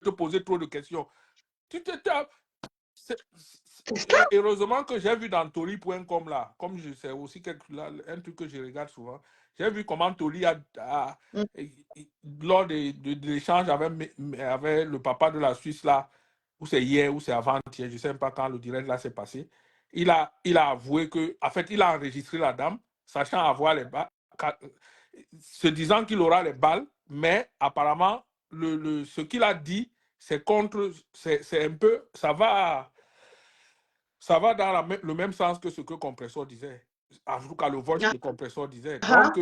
te poser trop de questions. Tu te tapes. Heureusement que j'ai vu dans Tori.com là, comme je sais aussi un truc que je regarde souvent, j'ai vu comment Tori lors de l'échange avec le papa de la Suisse là, ou c'est hier ou c'est avant-hier, je ne sais même pas quand le direct là s'est passé, il a avoué que, en fait, il a enregistré la dame, sachant avoir les balles, se disant qu'il aura les balles, mais apparemment, ce qu'il a dit, c'est un peu, ça va dans le même sens que ce que Compressor disait. En tout cas, le voice que Compressor disait. Donc,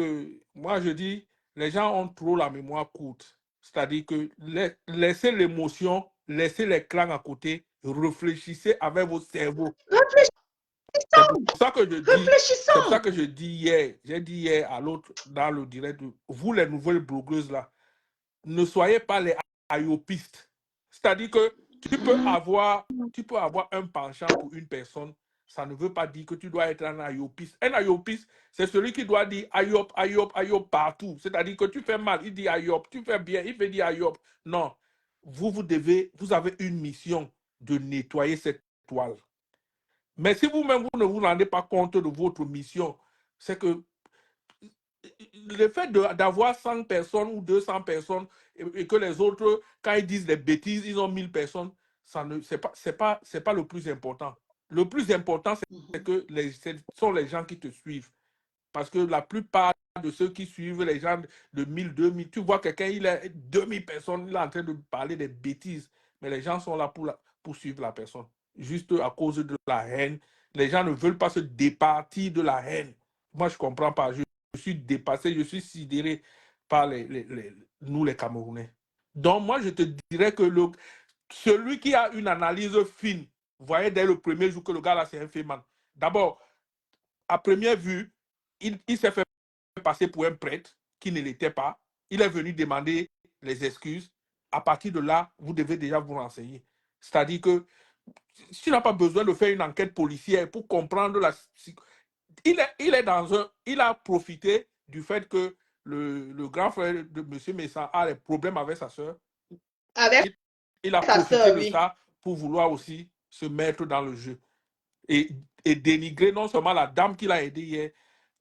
moi, je dis, les gens ont trop la mémoire courte. C'est-à-dire que laissez l'émotion, laissez les clans à côté, réfléchissez avec vos cerveaux. C'est pour ça que je dis, c'est pour ça que je dis hier, j'ai dit hier à l'autre dans le direct, vous les nouvelles blogueuses là, ne soyez pas les ayopistes. C'est-à-dire que tu peux avoir un penchant pour une personne, ça ne veut pas dire que tu dois être un ayopiste. Un ayopiste, c'est celui qui doit dire ayop, ayop, ayop partout. C'est-à-dire que tu fais mal, il dit ayop, tu fais bien, il fait dire ayop. Non, vous avez une mission de nettoyer cette toile. Mais si vous-même, vous ne vous rendez pas compte de votre mission, c'est que le fait d'avoir 100 personnes ou 200 personnes et que les autres, quand ils disent des bêtises, ils ont 1000 personnes, c'est pas le plus important. Le plus important, c'est que ce sont les gens qui te suivent. Parce que la plupart de ceux qui suivent les gens de 1000, 2000, tu vois quelqu'un, il a 2000 personnes, il est en train de parler des bêtises. Mais les gens sont là pour suivre la personne. Juste à cause de la haine. Les gens ne veulent pas se départir de la haine. Moi, je ne comprends pas. Je suis dépassé, je suis sidéré par nous, les Camerounais. Donc, moi, je te dirais que celui qui a une analyse fine, vous voyez, dès le premier jour que le gars là, c'est un féman. D'abord, à première vue, il s'est fait passer pour un prêtre qui ne l'était pas. Il est venu demander les excuses. À partir de là, vous devez déjà vous renseigner. C'est-à-dire que tu n'as pas besoin de faire une enquête policière pour comprendre il a profité du fait que le grand frère de M. Messa a des problèmes avec sa soeur. Il a profité de ça pour vouloir aussi se mettre dans le jeu et dénigrer non seulement la dame qu'il a aidée hier.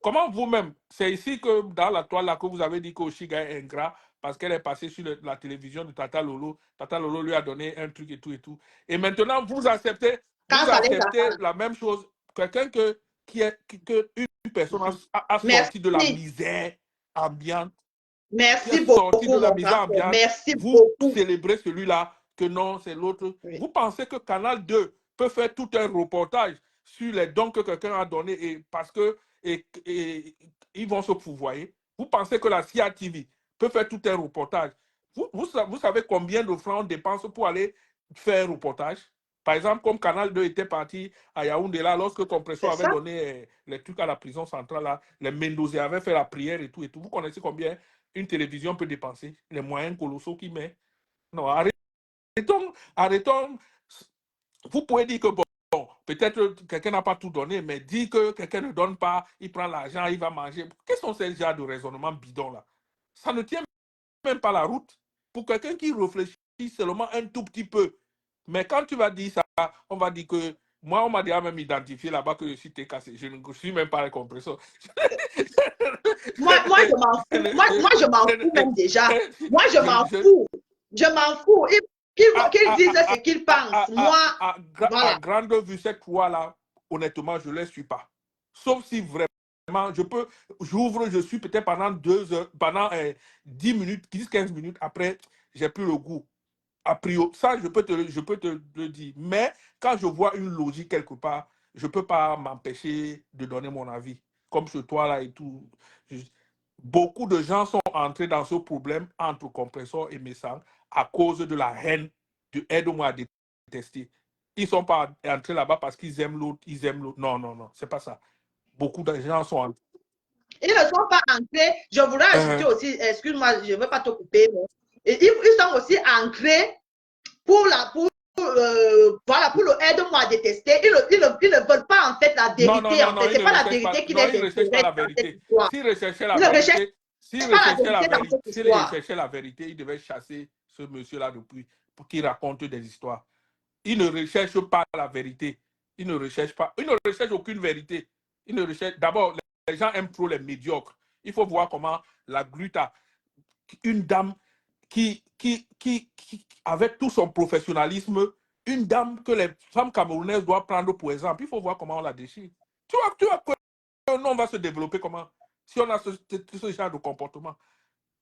Comment vous-même, c'est ici que dans la toile là que vous avez dit qu'Oshiga est ingrat parce qu'elle est passée sur la télévision de Tata Lolo. Tata Lolo lui a donné un truc et tout et tout. Et maintenant, vous acceptez la même chose. Quelqu'un que une personne a sorti de la misère ambiante. Merci beaucoup. De la misère ambiante. Merci vous beaucoup. célébrez celui-là, que non, c'est l'autre. Oui. Vous pensez que Canal 2 peut faire tout un reportage sur les dons que quelqu'un a donnés et parce que ils vont se pouvoyer. Vous pensez que la CIA TV peut faire tout un reportage. Vous savez combien de francs on dépense pour aller faire un reportage? Par exemple, comme Canal 2 était parti à Yaoundé là, lorsque Compressor avait donné les trucs à la prison centrale, là, les Mendozé avaient fait la prière et tout et tout. Vous connaissez combien une télévision peut dépenser? Les moyens colossaux qu'il met. Non, arrêtons. Vous pouvez dire que bon, peut-être quelqu'un n'a pas tout donné, mais dire que quelqu'un ne donne pas, il prend l'argent, il va manger. Quels sont ces genres de raisonnements bidons là? Ça ne tient même pas la route. Pour quelqu'un qui réfléchit seulement un tout petit peu. Mais quand tu vas dire ça, on va dire que moi, on m'a déjà même identifié là-bas que je suis TKC. Je ne suis même pas un compresseur. Moi, je m'en fous. Moi, je m'en fous même déjà. Moi, je m'en fous. Je m'en fous. Qu'ils disent ce qu'ils pensent. Moi, voilà. À grande vue, cette loi-là, honnêtement, je ne les suis pas. Sauf si vraiment, j'ouvre, je suis peut-être pendant 2 heures, pendant 10 minutes, 10-15 minutes, après, j'ai plus le goût. A priori, ça, je peux te le dire. Mais quand je vois une logique quelque part, je ne peux pas m'empêcher de donner mon avis. Comme ce toi-là et tout. Beaucoup de gens sont entrés dans ce problème entre Compressor et Messang à cause de la haine de Aide-moi à détester. Ils ne sont pas entrés là-bas parce qu'ils aiment l'autre, Non, non, non, c'est pas ça. Beaucoup de gens sont entrés. Ils ne sont pas entrés. Je voudrais ajouter aussi, excuse-moi, je ne veux pas te couper, mais ils sont aussi entrés pour le aide-moi à détester. Ils ne veulent pas en fait la vérité. Non, c'est pas la vérité qui les intéresse. Ils ne recherchent pas la vérité. S'ils recherchaient la vérité, ils devaient chasser ce monsieur-là depuis. qui racontent des histoires. Ils ne recherchent pas la vérité. Ils ne recherchent aucune vérité. Ils ne recherchent. D'abord, les gens aiment trop les médiocres. Il faut voir comment la Gluta, une dame qui avec tout son professionnalisme, une dame que les femmes camerounaises doivent prendre pour exemple. Il faut voir comment on la déchire. Tu vois que on va se développer comment si on a ce genre de comportement.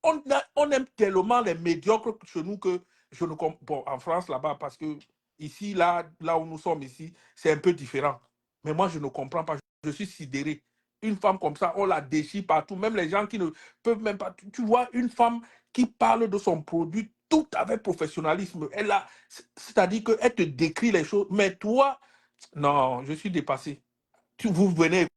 On aime tellement les médiocres chez nous que je ne comprends bon, en France là-bas parce que ici, là où nous sommes ici, c'est un peu différent. Mais moi, je ne comprends pas. Je suis sidéré. Une femme comme ça, on la déchire partout. Même les gens qui ne peuvent même pas. Tu vois, une femme qui parle de son produit tout avec professionnalisme. C'est-à-dire qu'elle te décrit les choses. Mais toi, non, je suis dépassé. Vous venez,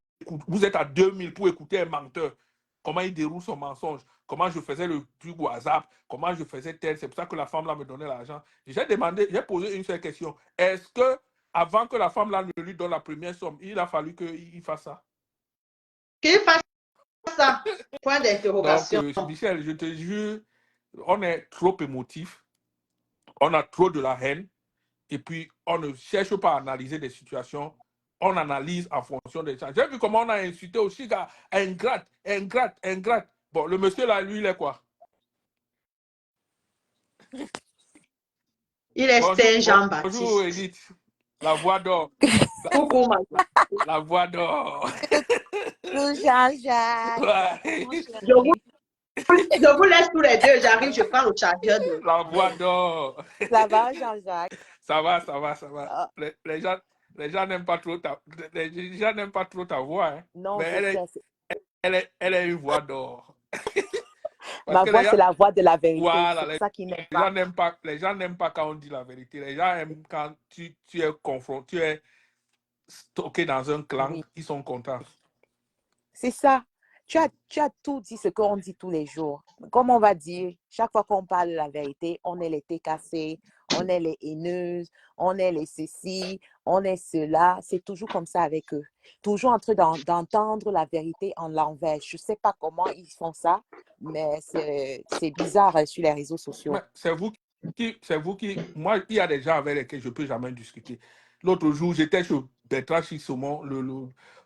vous êtes à 2000 pour écouter un menteur. Comment il déroule son mensonge, comment je faisais le truc WhatsApp, comment je faisais tel. C'est pour ça que la femme là me donnait l'argent. J'ai posé une seule question. Est-ce que avant que la femme là ne lui donne la première somme, il a fallu qu'il fasse ça? Qu'il fasse ça. Point Donc, d'interrogation. Michel, je te jure, on est trop émotif, on a trop de la haine, et puis on ne cherche pas à analyser des situations, on analyse en fonction des gens. J'ai vu comment on a insulté aussi, gars, ingrate. Bon, le monsieur là, lui, il est quoi? Il est Saint Jean-Baptiste. Bonjour, Edith. La voix d'or. Coucou, La voix d'or. Coucou Jean-Jacques. Ouais. Je vous laisse tous les deux. J'arrive, je prends le chargeur. La voix d'or. Ça va, Jean-Jacques? Ça va. Les gens n'aiment pas trop ta voix. Hein. Non, Mais elle est une voix d'or. Ma voix, c'est la voix de la vérité. Voilà, c'est ça qui n'aime pas. Les gens n'aiment pas quand on dit la vérité. Les gens aiment quand tu es confronté, tu es stocké dans un clan, oui. Ils sont contents. C'est ça. Tu as tout dit ce qu'on dit tous les jours. Comme on va dire, chaque fois qu'on parle de la vérité, on est les TKC, on est les haineuses, on est les ceci, on est cela. C'est toujours comme ça avec eux. Toujours en train d'entendre la vérité en l'envers. Je ne sais pas comment ils font ça, mais c'est bizarre sur les réseaux sociaux. C'est vous qui... Moi, il y a des gens avec lesquels je ne peux jamais discuter. L'autre jour, j'étais chez Bertrand Chisomon,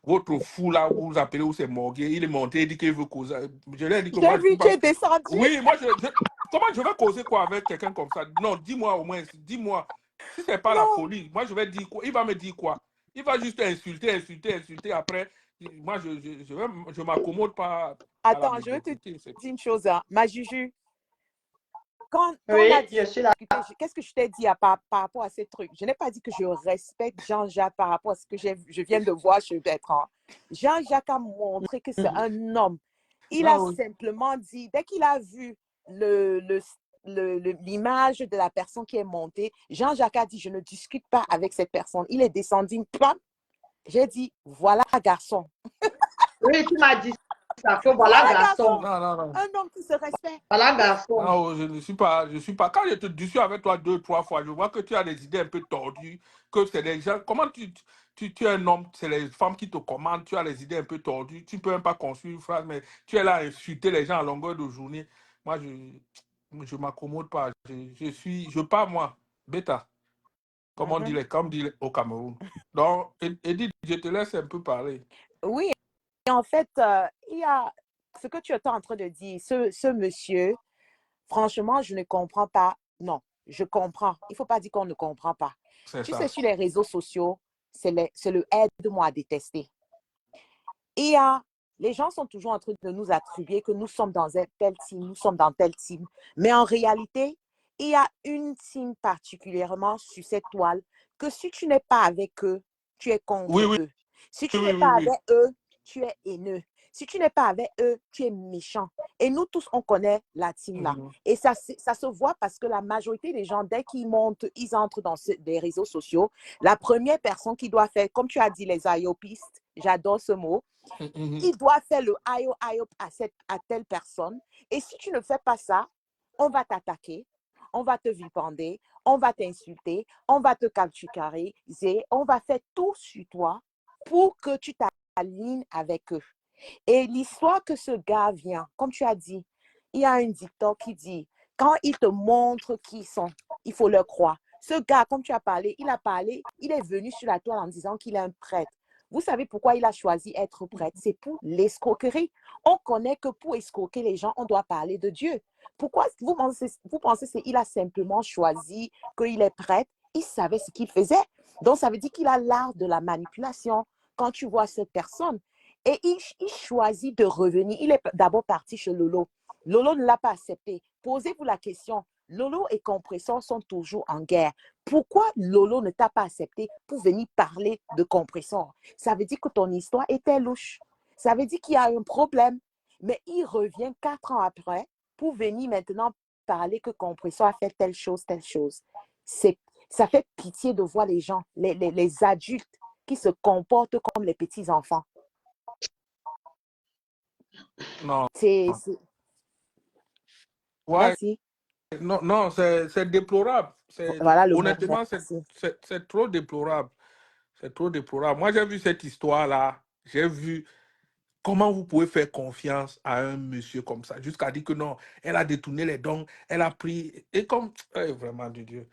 votre fou là, vous appelez, où c'est Morguet, il est monté, il dit qu'il veut causer. Je lui ai dit que moi... J'ai vu, tu es descendu. Oui, moi, comment je vais causer quoi avec quelqu'un comme ça? Non, dis-moi au moins, dis-moi. Si ce n'est pas la folie, moi, je vais dire quoi? Il va me dire quoi? Il va juste insulter. Après, moi, je m'accommode pas. Attends, je vais te dire une chose. Hein. Ma Juju, quand oui, on a je suis là. Qu'est-ce que je t'ai dit par rapport à ces trucs? Je n'ai pas dit que je respecte Jean-Jacques par rapport à ce que je viens de voir chez Bertrand. Jean-Jacques a montré que c'est un homme. Il a simplement dit, dès qu'il a vu l'image de la personne qui est montée, Jean-Jacques a dit, je ne discute pas avec cette personne. Il est descendu. J'ai dit, voilà garçon. Oui, tu m'as dit ça. Voilà garçon. Non. Un homme qui se respecte. Voilà garçon. Non, je ne suis pas. Quand je te discute avec toi 2-3 fois, je vois que tu as des idées un peu tordues, que c'est des gens. Comment tu es un homme, c'est les femmes qui te commandent, tu as les idées un peu tordues, tu ne peux même pas construire une phrase, mais tu es là à insulter les gens à longueur de journée. Moi, je m'accommode pas. Je pars, moi, bêta. Comme on dit au Cameroun. Donc, Edith, je te laisse un peu parler. Oui, et en fait, il y a ce que tu es en train de dire. Ce monsieur, franchement, je ne comprends pas. Non, je comprends. Il ne faut pas dire qu'on ne comprend pas. Tu sais, sur les réseaux sociaux, c'est le aide-moi à détester. Et les gens sont toujours en train de nous attribuer que nous sommes dans un tel team, nous sommes dans tel team. Mais en réalité, il y a une team particulièrement sur cette toile que si tu n'es pas avec eux, tu es contre eux. Si tu n'es pas avec eux, tu es haineux. Si tu n'es pas avec eux, tu es méchant. Et nous tous, on connaît la team là. Et ça se voit parce que la majorité des gens, dès qu'ils montent, ils entrent dans des réseaux sociaux. La première personne qui doit faire, comme tu as dit, les IOPistes, j'adore ce mot, il doit faire le IOP à telle personne. Et si tu ne fais pas ça, on va t'attaquer, on va te vilipender, on va t'insulter, on va te capturariser, on va faire tout sur toi pour que tu t'alignes avec eux. Et l'histoire que ce gars vient, comme tu as dit, il y a un dicton qui dit, Quand ils te montrent qui ils sont, il faut leur croire. Ce gars, comme tu as parlé, il est venu sur la toile en disant qu'il est un prêtre. Vous savez pourquoi il a choisi être prêtre? C'est pour l'escroquerie. On connaît que pour escroquer les gens, on doit parler de Dieu. Pourquoi vous pensez qu'il a simplement choisi qu'il est prêtre? Il savait ce qu'il faisait. Donc, ça veut dire qu'il a l'art de la manipulation. Quand tu vois cette personne, et il choisit de revenir. Il est d'abord parti chez Lolo. Lolo ne l'a pas accepté. Posez-vous la question. Lolo et Compressor sont toujours en guerre. Pourquoi Lolo ne t'a pas accepté pour venir parler de Compressor? Ça veut dire que ton histoire était louche. Ça veut dire qu'il y a un problème. Mais il revient 4 ans après pour venir maintenant parler que Compressor a fait telle chose, telle chose. Ça fait pitié de voir les gens, les adultes qui se comportent comme les petits-enfants. Non. Ouais. Merci. Non, c'est déplorable. Voilà honnêtement, c'est trop déplorable. C'est trop déplorable. Moi, j'ai vu cette histoire-là. J'ai vu comment vous pouvez faire confiance à un monsieur comme ça, jusqu'à dire que non, elle a détourné les dons, elle a pris, et comme, vraiment de Dieu,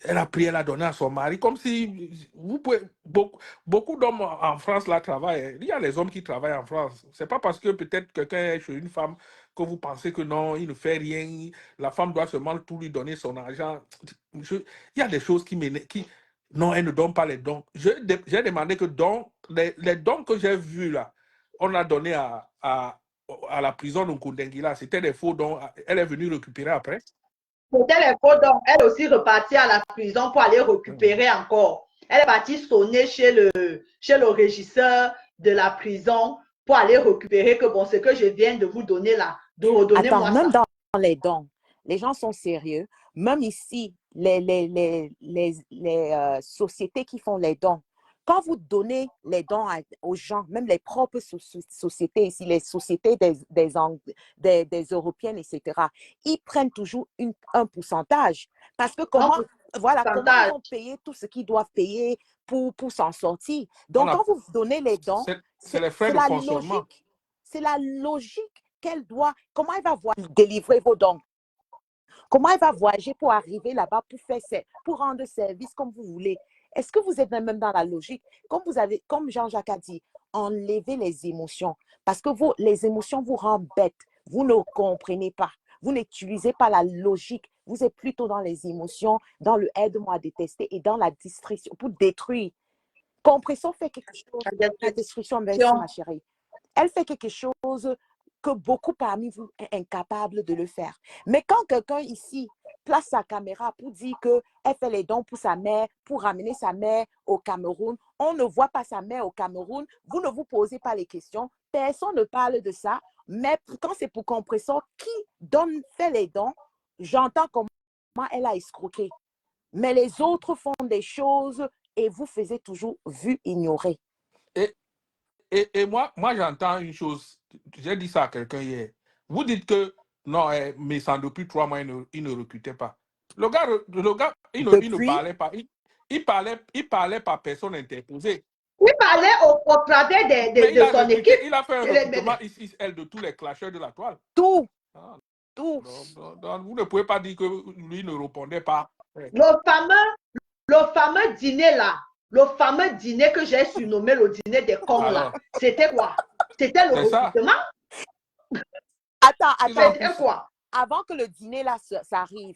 elle a pris, elle a donné à son mari, comme si, vous pouvez, beaucoup d'hommes en France là travaillent. Il y a les hommes qui travaillent en France. C'est pas parce que peut-être quelqu'un est chez une femme que vous pensez que non, il ne fait rien, la femme doit seulement tout lui donner son argent. Il y a des choses qui non, elle ne donne pas les dons. J'ai demandé que les dons que j'ai vus là, on a donné à la prison de Nkundengila, c'était des faux dons. Elle est venue récupérer après. C'était les faux dons. Elle est aussi repartie à la prison pour aller récupérer encore. Elle est partie sonner chez le régisseur de la prison pour aller récupérer que bon, ce que je viens de vous donner là, de redonner-moi ça. Même dans les dons, les gens sont sérieux. Même ici, les sociétés qui font les dons, quand vous donnez les dons aux gens, même les propres sociétés ici, les sociétés des Européennes, etc., ils prennent toujours un pourcentage. Parce que comment ils vont payer tout ce qu'ils doivent payer pour s'en sortir. Donc, quand vous donnez les dons, c'est les frais de fonctionnement. C'est la logique qu'elle doit. Comment elle va délivrer vos dons? Comment elle va voyager pour arriver là-bas, pour rendre service comme vous voulez? Est-ce que vous êtes même dans la logique? Comme Jean-Jacques a dit, enlevez les émotions. Parce que les émotions vous rendent bête. Vous ne comprenez pas. Vous n'utilisez pas la logique. Vous êtes plutôt dans les émotions, dans le aide-moi à détester et dans la distraction pour détruire. Compression fait quelque chose. La destruction, merci ma chérie. Elle fait quelque chose que beaucoup parmi vous sont incapables de le faire. Mais quand quelqu'un ici place sa caméra pour dire qu'elle fait les dons pour sa mère, pour ramener sa mère au Cameroun, on ne voit pas sa mère au Cameroun, vous ne vous posez pas les questions, personne ne parle de ça, mais quand c'est pour Compressor qui fait les dons, j'entends comment elle a escroqué. Mais les autres font des choses et vous faisiez toujours vu ignorer. Et moi j'entends une chose, j'ai dit ça à quelqu'un hier. Vous dites que non, mais sans depuis 3 mois, il ne recrutait pas. Le gars il ne parlait pas. Il parlait par personne interposée. Il parlait au travers de son équipe. Il a fait un recrutement ici, elle, de tous les clasheurs de la toile. Tout. Donc, vous ne pouvez pas dire que lui ne répondait pas. Le fameux dîner là, le fameux dîner que j'ai surnommé le dîner des cons là, c'était quoi? C'était le recrutement? Attends. C'était quoi? Avant que le dîner là, ça arrive,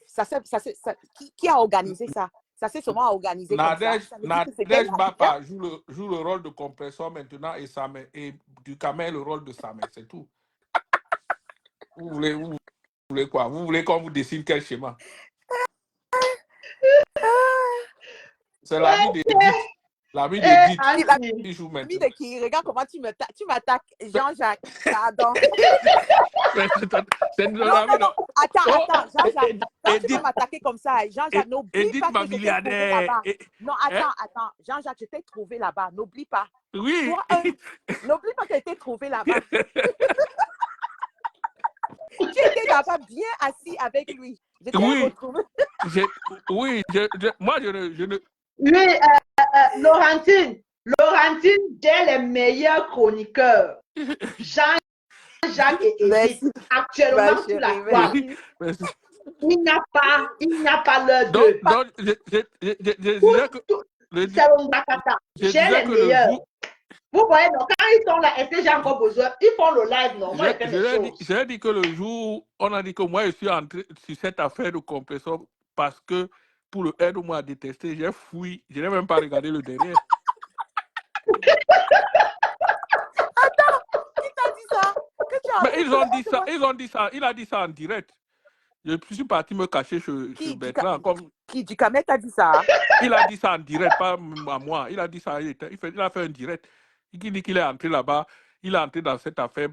qui a organisé ça? Ça s'est souvent organisé Nadège Bapa joue le rôle de Compressor maintenant et Ducamel le rôle de Samet, c'est tout. Vous voulez quoi? Vous voulez qu'on vous dessine quel schéma? C'est l'ami d'Edith. L'ami d'Edith. L'ami de qui? Regarde comment tu m'attaques, Jean-Jacques. Pardon. Non. Attends, Jean-Jacques. Quand tu vas m'attaquer comme ça, Jean-Jacques, n'oublie pas que je t'ai trouvé là-bas. Non, attends. Jean-Jacques, je t'ai trouvé là-bas. N'oublie pas. Oui. N'oublie pas que je t'ai trouvé là-bas. Tu étais là-bas bien assis avec lui. Je t'ai retrouvé. Moi, je ne... Oui, Laurentine, j'ai les meilleurs chroniqueurs. Jean-Jacques et Edith, actuellement sur la toile. Il n'y a pas l'heure Donc, d'eux. je disais que, C'est le Mbakata. je J'ai disais les que le meilleurs. jour, Vous voyez, donc, quand ils sont là, est-ce que j'ai encore besoin? Ils font le live, non? Moi, je fais mes choses. je l'ai dit que le jour, on a dit que moi, je suis entré sur cette affaire de compresseur parce que pour le aide-moi à détester, j'ai fui. Je n'ai même pas regardé le derrière. Attends, qui t'a dit ça? Que tu as Mais envie ils ont dit ça, il a dit ça en direct. Je suis parti me cacher chez Bertrand. Qui du Camet t'a dit ça? Il a dit ça en direct, pas à moi. Il a dit ça, il a fait un direct. Il dit qu'il est entré là-bas, il est entré dans cette affaire.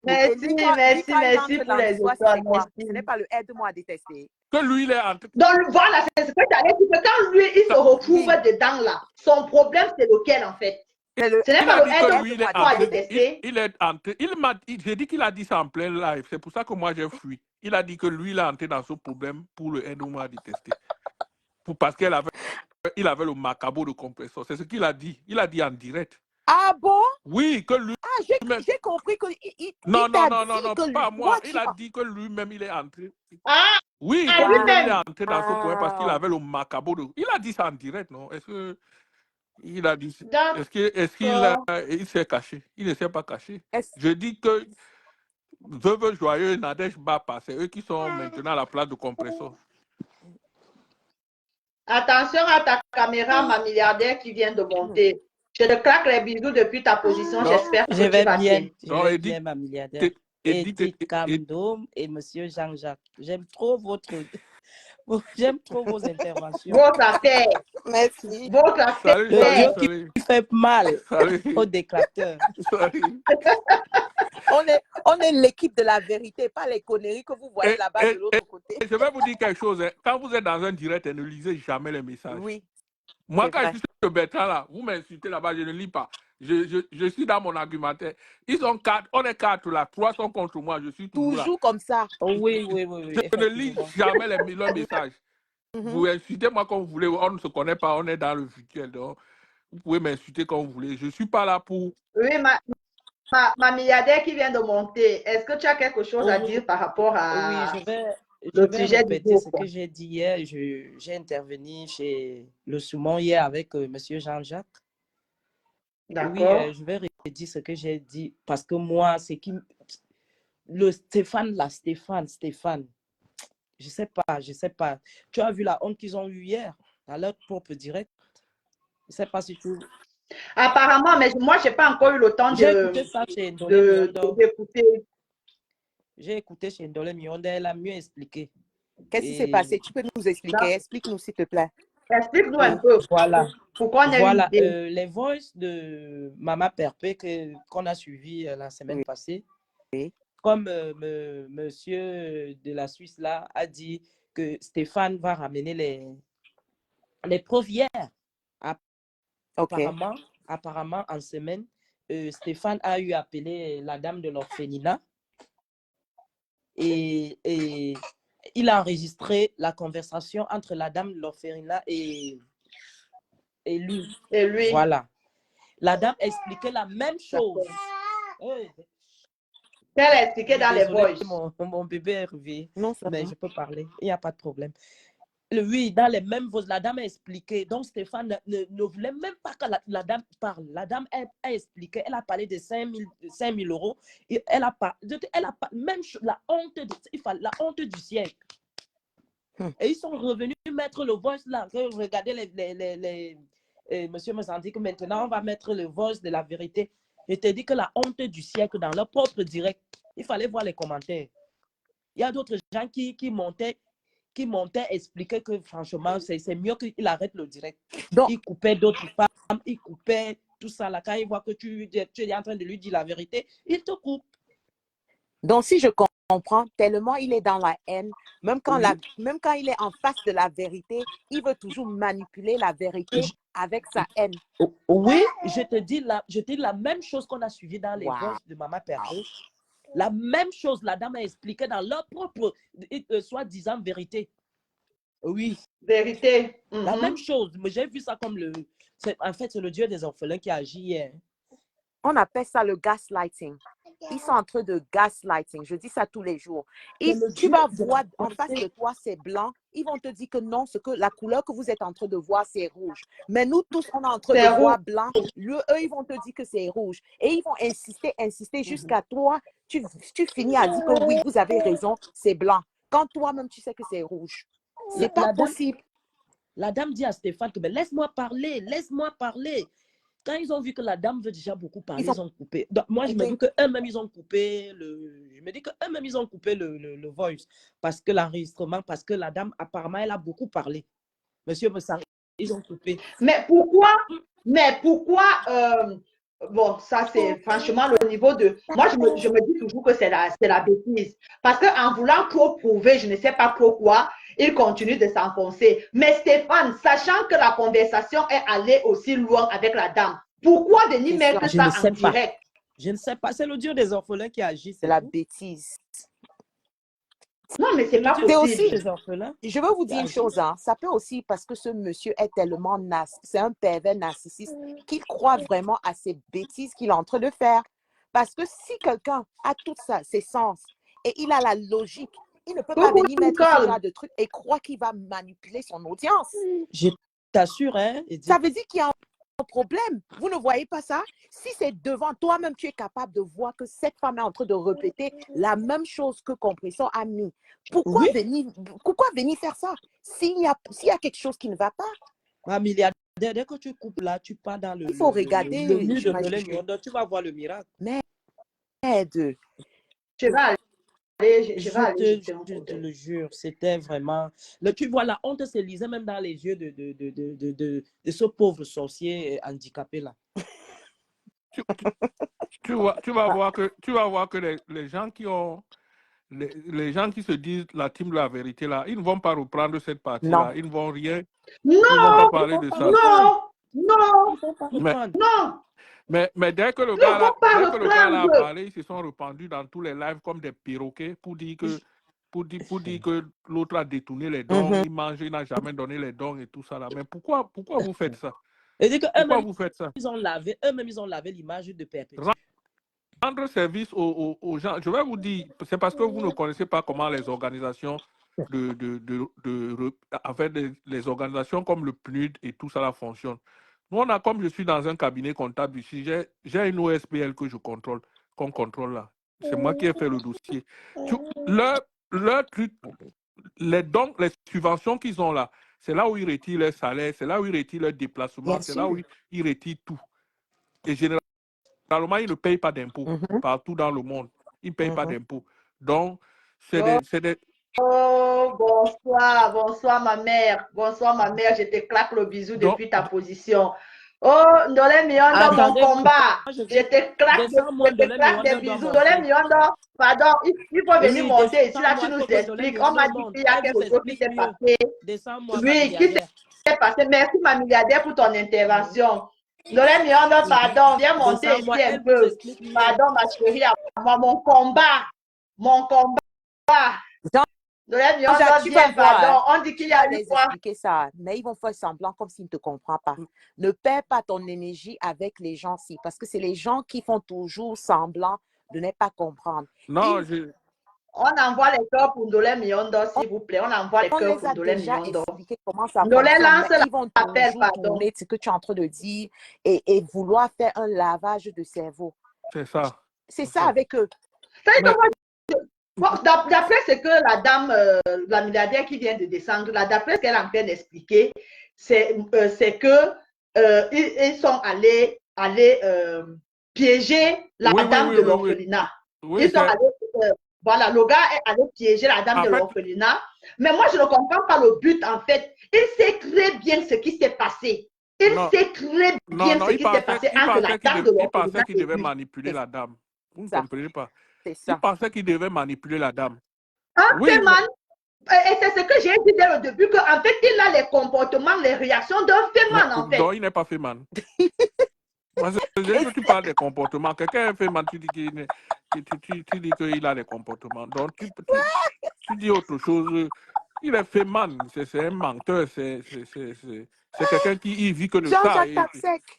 Merci, merci pour les étoiles. étoiles. Ce n'est pas le aide-moi à détester. Que lui, il est entré. Donc, voilà, c'est ce que j'allais dire. Quand lui, il se retrouve dedans là, son problème, c'est lequel en fait? Ce n'est pas le aide-moi à détester. Il est entré. J'ai dit qu'il a dit ça en plein live. C'est pour ça que moi, j'ai fui. Il a dit que lui, il est entré dans ce problème pour le aide-moi à détester. Parce qu'il avait le macabre de compresseur. C'est ce qu'il a dit. Il a dit en direct. Ah bon? Oui, que lui. Ah, j'ai compris que. Non, pas moi. Il a dit que lui-même, il est entré. Ah, oui, que lui-même, il est entré dans ce problème parce qu'il avait le macabre de. Il a dit ça en direct, non? Est-ce que. Il a dit. Est-ce qu'il s'est caché? Il ne s'est pas caché. Je dis que. Veuve joyeux, Nadège Bapa, c'est eux qui sont maintenant à la place de compresseur. Attention à ta caméra, ma milliardaire qui vient de monter. Je te claque les bisous depuis ta position. J'espère que tu vas bien. Je vais bien, ma milliardaire. Edith Kamdom et Monsieur Jean-Jacques. J'aime trop vos interventions. Votre affaire. Merci. Votre affaire. Le Dieu qui fait mal au déclateur. On est l'équipe de la vérité, pas les conneries que vous voyez là-bas de l'autre côté. Je vais vous dire quelque chose. Hein. Quand vous êtes dans un direct, ne lisez jamais les messages. Oui. Moi, quand je suis sur Bertrand, là, vous m'insultez là-bas, je ne lis pas. Je suis dans mon argumentaire. On est 4 là, 3 sont contre moi, je suis toujours là. Comme ça. Oui. Je ne lis jamais leurs messages. Vous insultez moi comme vous voulez, on ne se connaît pas, on est dans le virtuel. Donc, vous pouvez m'insulter comme vous voulez. Je ne suis pas là pour... Oui, ma milliardaire qui vient de monter, est-ce que tu as quelque chose à dire par rapport à... Oui, je vais répéter ce que j'ai dit hier. J'ai intervenu chez le Soumon hier avec Monsieur Jean-Jacques. D'accord. Oui, je vais répéter ce que j'ai dit parce que moi, c'est qui... Le Stéphane, je sais pas. Tu as vu la honte qu'ils ont eue hier dans leur propre direct? Je sais pas si tu... Apparemment, mais moi, je n'ai pas encore eu le temps d'écouter. J'ai écouté chez Ndolé Mionde, elle a mieux expliqué. Qu'est-ce qui s'est passé? Tu peux nous expliquer? Explique-nous, s'il te plaît. Explique-nous un peu. Voilà. Pourquoi on a les voices de Maman Perpé qu'on a suivi la semaine passée. Oui. Comme monsieur de la Suisse là a dit que Stéphane va ramener les preuves hier. Apparemment, en semaine, Stéphane a eu appelé la dame de l'orphelinat et il a enregistré la conversation entre la dame de l'orphelinat et lui. Voilà. La dame expliquait la même chose. Elle a expliqué dans les voices. Mon bébé est réveillé. Non, mais je peux parler. Il n'y a pas de problème. Oui, dans les mêmes voix, la dame a expliqué. Donc, Stéphane ne voulait même pas que la dame parle. La dame a expliqué. Elle a parlé de 5 000 euros. Et elle a pas, même la honte, la honte du siècle. Et ils sont revenus mettre le voice là. Regardez monsieur me dit que maintenant, on va mettre le voice de la vérité. Je te dis que la honte du siècle dans leur propre direct. Il fallait voir les commentaires. Il y a d'autres gens qui montaient, expliquaient que franchement, c'est mieux qu'il arrête le direct. Donc, il coupait d'autres femmes, il coupait tout ça. Là, quand il voit que tu es en train de lui dire la vérité, il te coupe. Donc, si je comprends, tellement il est dans la haine, même quand il est en face de la vérité, il veut toujours manipuler la vérité avec sa haine. Oui, je te dis la même chose qu'on a suivi dans les voix de Maman Perpé. La même chose, la dame a expliqué dans leur propre, soi-disant, vérité. Oui. Vérité. La même chose. Mais j'ai vu ça comme en fait, c'est le Dieu des orphelins qui agit hier. On appelle ça le gaslighting. Ils sont en train de gaslighting. Je dis ça tous les jours. C'est Et le tu Dieu vas de voir la en face bonté. de toi, c'est blanc. Ils vont te dire que non, la couleur que vous êtes en train de voir, c'est rouge. Mais nous tous, on est en train C'est de rouge. voir blanc. Eux, ils vont te dire que c'est rouge. Et ils vont insister jusqu'à toi. Tu finis à dire que oui, vous avez raison, c'est blanc. Quand toi-même, tu sais que c'est rouge. C'est pas possible. La dame dit à Stéphane que laisse-moi parler, laisse-moi parler. Quand ils ont vu que la dame veut déjà beaucoup parler, ils ont coupé. Donc, moi, je me dis qu'eux-mêmes, ils ont coupé le voice parce que l'enregistrement, parce que la dame, apparemment, elle a beaucoup parlé. Monsieur Messari, ils ont coupé. Mais pourquoi bon, ça c'est franchement le niveau de... Moi, je me dis toujours que c'est la bêtise. Parce qu'en voulant trop prouver, je ne sais pas pourquoi, il continue de s'enfoncer. Mais Stéphane, sachant que la conversation est allée aussi loin avec la dame, pourquoi venir mettre ça en direct? Je ne sais pas. C'est le Dieu des orphelins qui agit. C'est la bêtise. Non, mais c'est pas possible. Aussi, je veux vous dire une chose, hein, ça peut aussi parce que ce monsieur est tellement c'est un pervers narcissiste qu'il croit vraiment à ces bêtises qu'il est en train de faire. Parce que si quelqu'un a tout ça, ses sens, et il a la logique, il ne peut pas venir mettre ce genre de trucs et croire qu'il va manipuler son audience. Je t'assure, hein. Ça veut dire qu'il y a un problème. Vous ne voyez pas ça? Si c'est devant toi-même, tu es capable de voir que cette femme est en train de répéter la même chose que Compression a mis. Pourquoi venir faire ça? S'il y a quelque chose qui ne va pas. Ma milliardaire, dès que tu coupes là, tu pars dans il faut regarder le mur de Nolé, tu vas voir le miracle. Merde. Je vais aller. Je te le jure, c'était vraiment... tu vois, la honte se lisait même dans les yeux de ce pauvre sorcier handicapé là. Tu vas voir que les gens qui ont... Les gens qui se disent la team de la vérité là, ils ne vont pas reprendre cette partie-là. Ils ne vont rien. Non, ils ne vont pas parler de ça. Non. Mais dès que le gars là a parlé, ils se sont répandus dans tous les lives comme des perroquets pour dire que l'autre a détourné les dons, il mange, il n'a jamais donné les dons et tout ça là. Mais pourquoi vous faites ça? Pourquoi vous faites ça? Eux-mêmes, ils ont lavé l'image de Perpétue. Rendre service aux gens, je vais vous dire, c'est parce que vous ne connaissez pas comment les organisations les organisations comme le PNUD et tout ça là fonctionnent. Nous, comme je suis dans un cabinet comptable ici, j'ai une OSBL que qu'on contrôle là. C'est moi qui ai fait le dossier. Leur truc, les dons, les subventions qu'ils ont là, c'est là où ils retirent les salaires, c'est là où ils retirent leurs déplacements, c'est là où ils retirent tout. Et généralement, ils ne payent pas d'impôts partout dans le monde. Ils ne payent pas d'impôts. Donc, c'est des... Oh, bonsoir ma mère. Bonsoir ma mère, je te claque le bisou depuis ta position. Oh, Ndolé Miondo, mon combat. Je te claque des bisous. Ndolé Miondo, pardon, il faut venir monter ici. Là, tu nous expliques. On m'a dit qu'il y a quelque chose qui s'est passé. Oui, qui s'est passé. Merci ma milliardaire pour ton intervention. Ndolé Miondo, pardon, viens monter ici un peu. Pardon ma chérie, mon combat. Tu vas voir, on dit qu'il y a des expliquer ça, mais ils vont faire semblant comme s'ils ne te comprennent pas. Ne perds pas ton énergie avec les gens-ci, parce que c'est les gens qui font toujours semblant de ne pas comprendre. Non, On envoie les cœurs pour Ndolé Miondo, s'il vous plaît. On envoie les cœurs pour Ndolé Miondo. Comment ça fonctionne, ils vont toujours tourner ce que tu es en train de dire et vouloir faire un lavage de cerveau. C'est ça. C'est ça avec eux. Bon, d'après ce que la dame, la milliardaire qui vient de descendre, d'après ce qu'elle est en train d'expliquer, c'est que ils sont allés piéger la dame de l'orphelinat. Ils sont allés, voilà, le gars est allé piéger la dame de l'orphelinat. Mais moi, je ne comprends pas le but, en fait. Il sait très bien ce qui s'est passé. Il sait très bien ce qui s'est passé entre la dame de l'orphelinat. Il pensait qu'il devait manipuler la dame. Vous ne comprenez pas. Il pensait qu'il devait manipuler la dame. Et c'est ce que j'ai dit dès le début, qu'en fait, il a les comportements, les réactions d'un féman, en fait. Non, il n'est pas féman. Tu parles des comportements. Quelqu'un est féman, tu dis qu'il a les comportements. Donc, tu dis autre chose. Il est féman. C'est un menteur. C'est quelqu'un qui vit que de ça.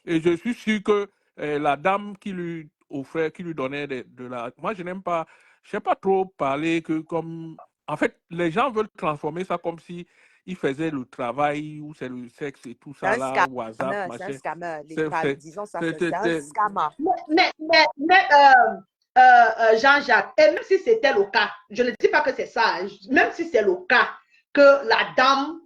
Et je suis sûr que la dame qui lui offrait, qui lui donnait de la... Moi, je n'aime pas, je sais pas trop parler que comme... En fait, les gens veulent transformer ça comme si ils faisaient le travail, ou c'est le sexe et tout C'est ça un là, WhatsApp, scammer, c'est un machin. scammer. C'est, c'est, Disons ça, c'est, c'est c'est, un c'est- scammer. Mais Jean-Jacques, et même si c'était le cas, je ne dis pas que c'est ça, même si c'est le cas que la dame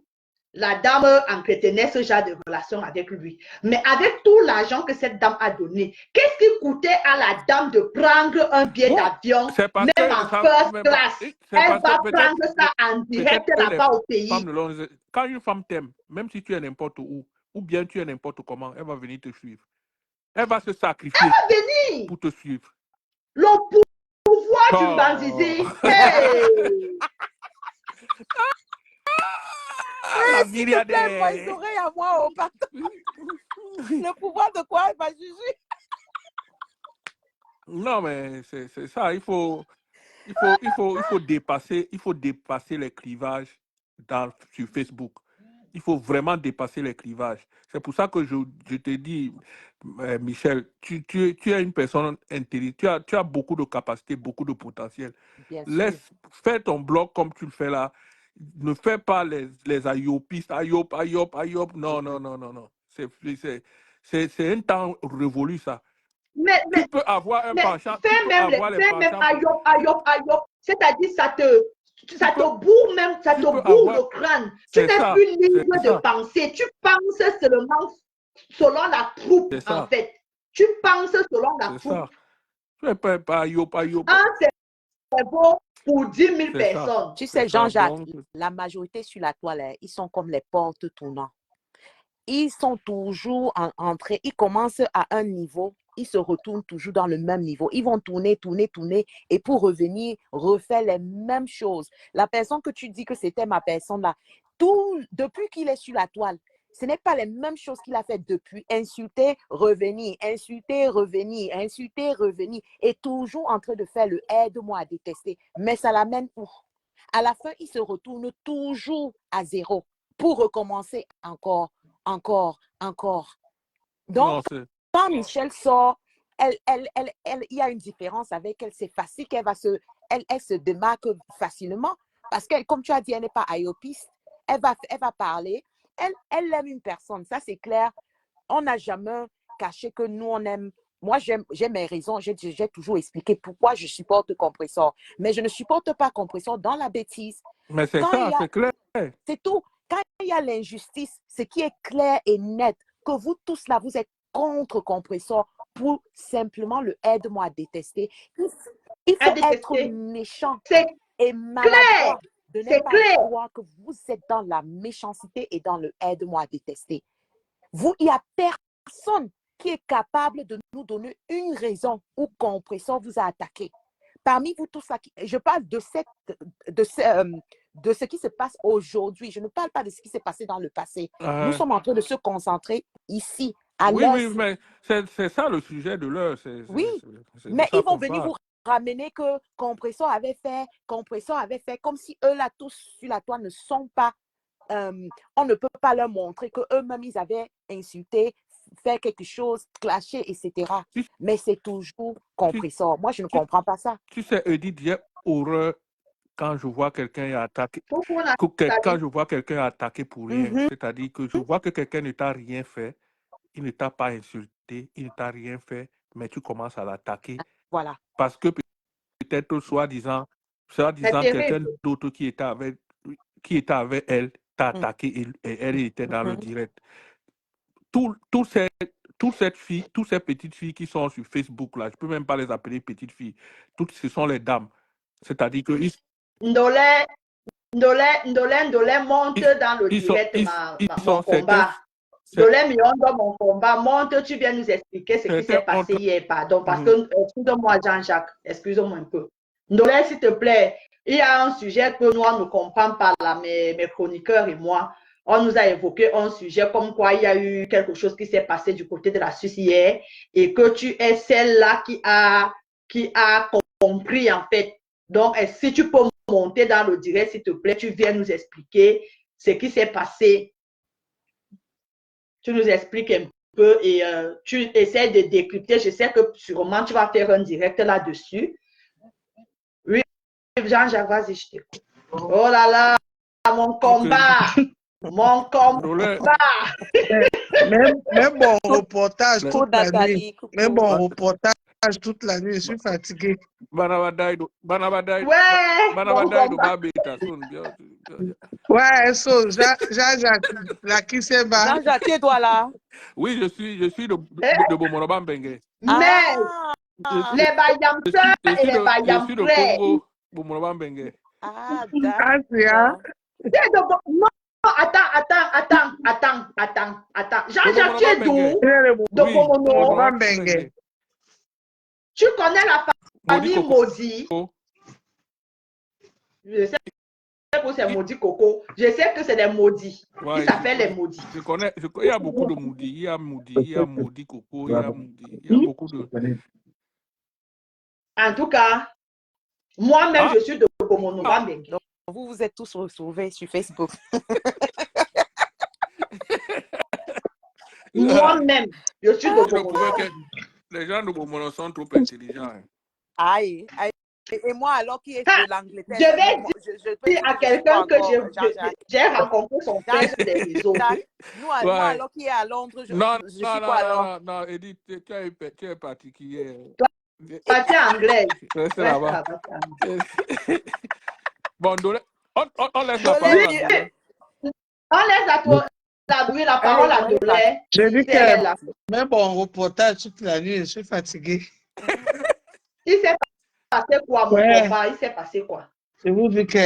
entretenait ce genre de relation avec lui. Mais avec tout l'argent que cette dame a donné, qu'est-ce qui coûtait à la dame de prendre un billet Bon, d'avion, c'est parce même que en ça, first mais class? c'est Elle parce que va prendre ça en peut-être direct eux, les là-bas au femmes pays. de l'ont... Quand une femme t'aime, même si tu es n'importe où, ou bien tu es n'importe comment, elle va venir te suivre. Elle va se sacrifier Venez, pour te suivre. le pouvoir du Oh. banzizé. Hey! La S'il te plaît, moi, myriade. les oreilles à moi, oh, pardon. Le pouvoir de quoi elle va juger? Non, mais c'est ça. Il faut dépasser les clivages sur Facebook. Il faut vraiment dépasser les clivages. C'est pour ça que je te dis, Michel, tu es une personne intelligente, tu as beaucoup de capacités, beaucoup de potentiel. Bien sûr. Fais ton blog comme tu le fais là. Ne fais pas les ayopistes, ayop. Non, non, non, non, non. C'est un temps révolu, ça. Mais, Tu peux avoir un penchant, tu peux avoir les fais même penchants pour... ayop. C'est-à-dire, ça Tu te peux, bourre même, ça tu te peux bourre avoir... le crâne. Tu C'est n'es ça, plus c'est libre de ça, penser. Tu penses seulement selon la troupe, c'est en ça, fait. Tu penses selon la c'est troupe. ça. Tu es pas ayop. Un cerveau pour 10 000 C'est ça, personnes. Tu c'est sais, ça. Jean-Jacques, Donc, la majorité sur la toile, hein, ils sont comme les portes tournants. Ils sont toujours en train, ils commencent à un niveau, ils se retournent toujours dans le même niveau. Ils vont tourner, et pour revenir, refaire les mêmes choses. La personne que tu dis que c'était ma personne là, depuis qu'il est sur la toile, ce n'est pas les mêmes choses qu'il a fait depuis. Insulter, revenir, et toujours en train de faire le aide-moi à détester. Mais ça l'amène où? À la fin, il se retourne toujours à zéro pour recommencer encore. Donc, non, c'est... quand Michel sort, il y a une différence avec elle. C'est facile qu'elle elle se démarque facilement parce qu'elle, comme tu as dit, elle n'est pas ayopiste. Elle va parler. Elle aime une personne, ça c'est clair. On n'a jamais caché que nous, on aime. Moi, j'ai mes raisons. J'ai toujours expliqué pourquoi je supporte Compressor. Mais je ne supporte pas Compressor dans la bêtise. Mais c'est Quand ça, c'est clair. c'est tout. Quand il y a l'injustice, ce qui est clair et net, que vous tous là, vous êtes contre Compressor pour simplement le aide-moi à détester. Il À faut être détester. méchant C'est et maladroit de ne c'est pas clair. voir que vous êtes dans la méchanceté et dans le aide-moi à détester. Il n'y a personne qui est capable de nous donner une raison où Compressor vous a attaqué. Parmi vous tous, je parle de ce qui se passe aujourd'hui. Je ne parle pas de ce qui s'est passé dans le passé. Nous sommes en train de se concentrer ici, à Oui, l'heure. oui, mais c'est ça le sujet de l'heure. Oui, C'est de mais ça ils vont qu'on venir parle. vous ramener que Compressor avait fait, comme si eux là, tous sur la toile ne sont pas, on ne peut pas leur montrer qu'eux-mêmes, ils avaient insulté, fait quelque chose, clashé, etc. Tu, Mais c'est toujours tu, Compressor. Moi, je ne tu, comprends pas ça. tu sais, Edith, j'ai horreur quand je vois quelqu'un attaqué. Pourquoi on a Quand je vois quelqu'un attaqué pour rien, Mhm. c'est-à-dire que je vois que quelqu'un ne t'a rien fait, il ne t'a pas insulté, il ne t'a rien fait, mais tu commences à l'attaquer Voilà. parce que peut-être soi-disant C'est quelqu'un terrible. d'autre qui était avec elle t'a attaqué et elle était dans le Mhm. direct. Toutes ces petites filles qui sont sur Facebook là, je peux même pas les appeler petites filles. Toutes ce sont les dames. C'est-à-dire que Ndolé monte dans le ils sont direct sont mon combat. Ndolé Miondo, mon combat, monte, tu viens nous expliquer ce qui s'est passé hier, pardon, parce que, excuse-moi Jean-Jacques, excuse-moi un peu. Ndolé, s'il te plaît, il y a un sujet que nous, on ne comprend pas là, mes chroniqueurs et moi. On nous a évoqué un sujet comme quoi il y a eu quelque chose qui s'est passé du côté de la Suisse hier et que tu es celle-là qui a compris en fait. Donc, si tu peux monter dans le direct, s'il te plaît, tu viens nous expliquer ce qui s'est passé. Tu nous expliques un peu et tu essaies de décrypter. Je sais que sûrement tu vas faire un direct là-dessus. Oui, Jean-Jacques, vas-y, je t'écoute. Oh là là, mon combat! Mon combat! Même bon reportage Coucou toute la nuit. Nathalie, Même coucou. bon reportage toute la nuit. Je suis fatigué. Ouais, mon combat! Ouais, so, Jean-Jacques, la qui s'est bas. Jean-Jacques, tu es toi là? Oui, je suis Eh, de Bomonoba Bengue. mais Ah, les Bayamseurs et les Je suis de Bayamprés, Congo, Bomonoba Bengue. ah, Ah, c'est hein? d'accord. non, attends. Jean-Jacques, tu es d'où? Il est le De Oui, Bomono. Bomonoba Bengue. Tu connais la Maudit famille Coco. Maudit? Je sais que c'est Maudit Coco. Je sais que c'est des maudits. Ouais, Ils s'appellent les maudits. je connais, il y a beaucoup de Moudi. Il y a Moudi, il y a Maudit Coco, il y a Moudi. Il y a beaucoup de. En tout cas, moi-même, Ah. je suis de Bomonoba Bengue. Donc, vous êtes tous retrouvés sur Facebook. Moi-même, je suis de Je Bomono. trouvais que les gens de Bomono sont trop intelligents. Hein. Aïe, aïe. Et moi, alors qui est Ah, de l'Angleterre, je vais peux dire dire à que je suis quelqu'un pas que encore Jean-Jacques. j'ai rencontré son frère sur les réseaux. Moi, Ouais. alors qui est à Londres, Non, je suis quoi alors? non, Edith, tu es particulier. Toi, tu es anglaise. Reste Ouais, là-bas. ça va, ça va. Bon, on laisse la parole à Dolé. On laisse à toi la parole à Dolé. Je dis Si elle est que là. même bon reportage toute la nuit. Je suis fatigué. Il s'est passé quoi, mon Ouais. combat? Il s'est passé quoi? Je vous dis que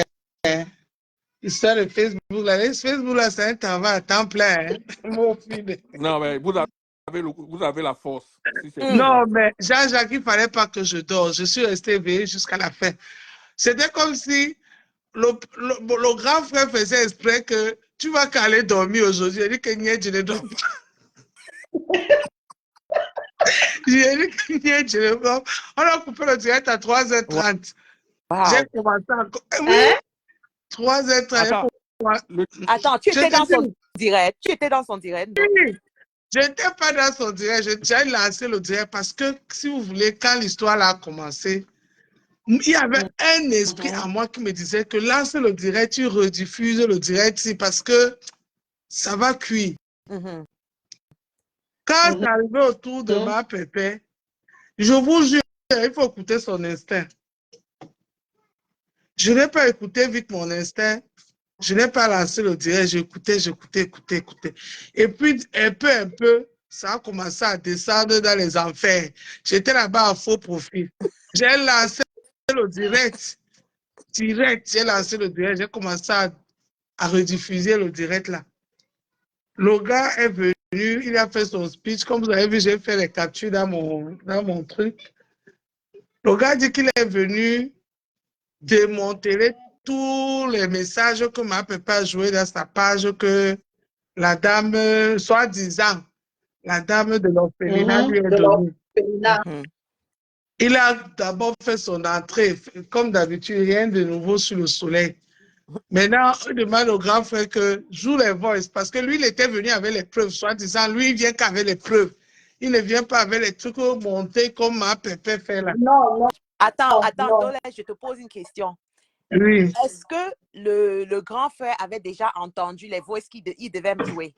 l'histoire de Facebook, là, Facebook, là, c'est un travail à temps plein. Hein? Mon fils. Non, mais vous avez la force. Si c'est Non, mais Jean-Jacques, il ne fallait pas que je dors. Je suis resté éveillé jusqu'à la fin. C'était comme si le grand frère faisait exprès que tu vas qu'aller dormir aujourd'hui. Il dit que je ne dors pas. J'ai dit que je ne dors pas. On a coupé le direct à 3h30. Wow. J'ai commencé à... Oui, Hein? 3h30. Attends, tu Je étais te dans son dis. direct. Tu étais dans son direct. Donc. Oui. Je n'étais pas dans son direct. J'ai lancé le direct parce que, si vous voulez, quand l'histoire là a commencé, il y avait un esprit à moi qui me disait que lance le direct, tu rediffuses le direct parce que ça va cuire. Mhm. Quand c'est arrivé autour de ma pépé, je vous jure, il faut écouter son instinct. Je n'ai pas écouté vite mon instinct. Je n'ai pas lancé le direct. J'écoutais. Et puis, un peu, ça a commencé à descendre dans les enfers. J'étais là-bas à faux profil. J'ai lancé le direct. J'ai lancé le direct. J'ai commencé à rediffuser le direct là. Le gars est venu, il a fait son speech. Comme vous avez vu, j'ai fait les captures dans mon truc. Le gars dit qu'il est venu démonter tous les messages que ma papa a joué dans sa page, que la dame, soi-disant, la dame de l'orphelinat lui a donné. Il a d'abord fait son entrée, comme d'habitude, rien de nouveau sous le soleil. Maintenant, il demande au grand frère que joue les voices, parce que lui, il était venu avec les preuves, soi-disant, lui, il vient qu'avec les preuves. Il ne vient pas avec les trucs montés comme ma pépé fait là. Non. Attends, Dolé, je te pose une question. Oui. Est-ce que le grand frère avait déjà entendu les voix qu'il devait me jouer?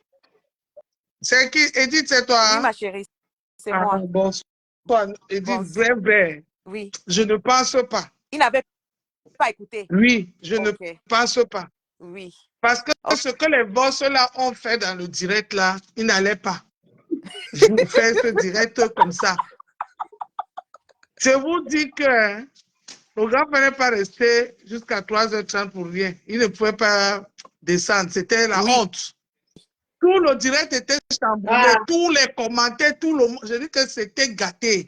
C'est qui? Edith, c'est toi? Oui, ma chérie, c'est moi. Bon, Edith, vrai. Oui. Je ne pense pas. Il n'avait pas écouté? Oui, je ne pense pas. Oui. Parce que ce que les boss là ont fait dans le direct là, ils n'allaient pas faire ce direct comme ça. Je vous dis que le gars ne fallait pas rester jusqu'à 3h30 pour rien. Il ne pouvait pas descendre. C'était la honte. Tout le direct était chamboulé. Tous les commentaires, tout le monde. Je dis que c'était gâté.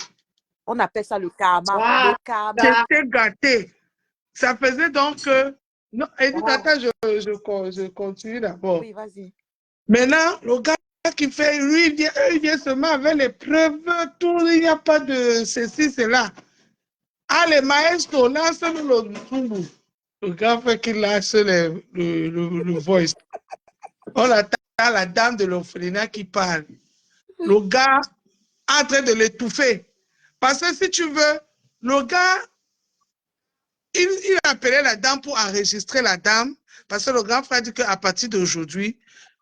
On appelle ça le karma. Le karma. C'était gâté. Ça faisait donc que... Non, Edith, attends, je continue d'abord. Oui, vas-y. Maintenant, le gars qui fait, lui, il vient seulement avec les preuves, tout, il n'y a pas de ceci, cela. Ah, les maestros, lance-nous le Zumbu. Le gars fait qu'il lâche le voice. On attend la dame de l'orphelinat qui parle. le gars est en train de l'étouffer. Parce que si tu veux, le gars, il appelait la dame pour enregistrer la dame. Parce que le grand frère dit qu'à partir d'aujourd'hui,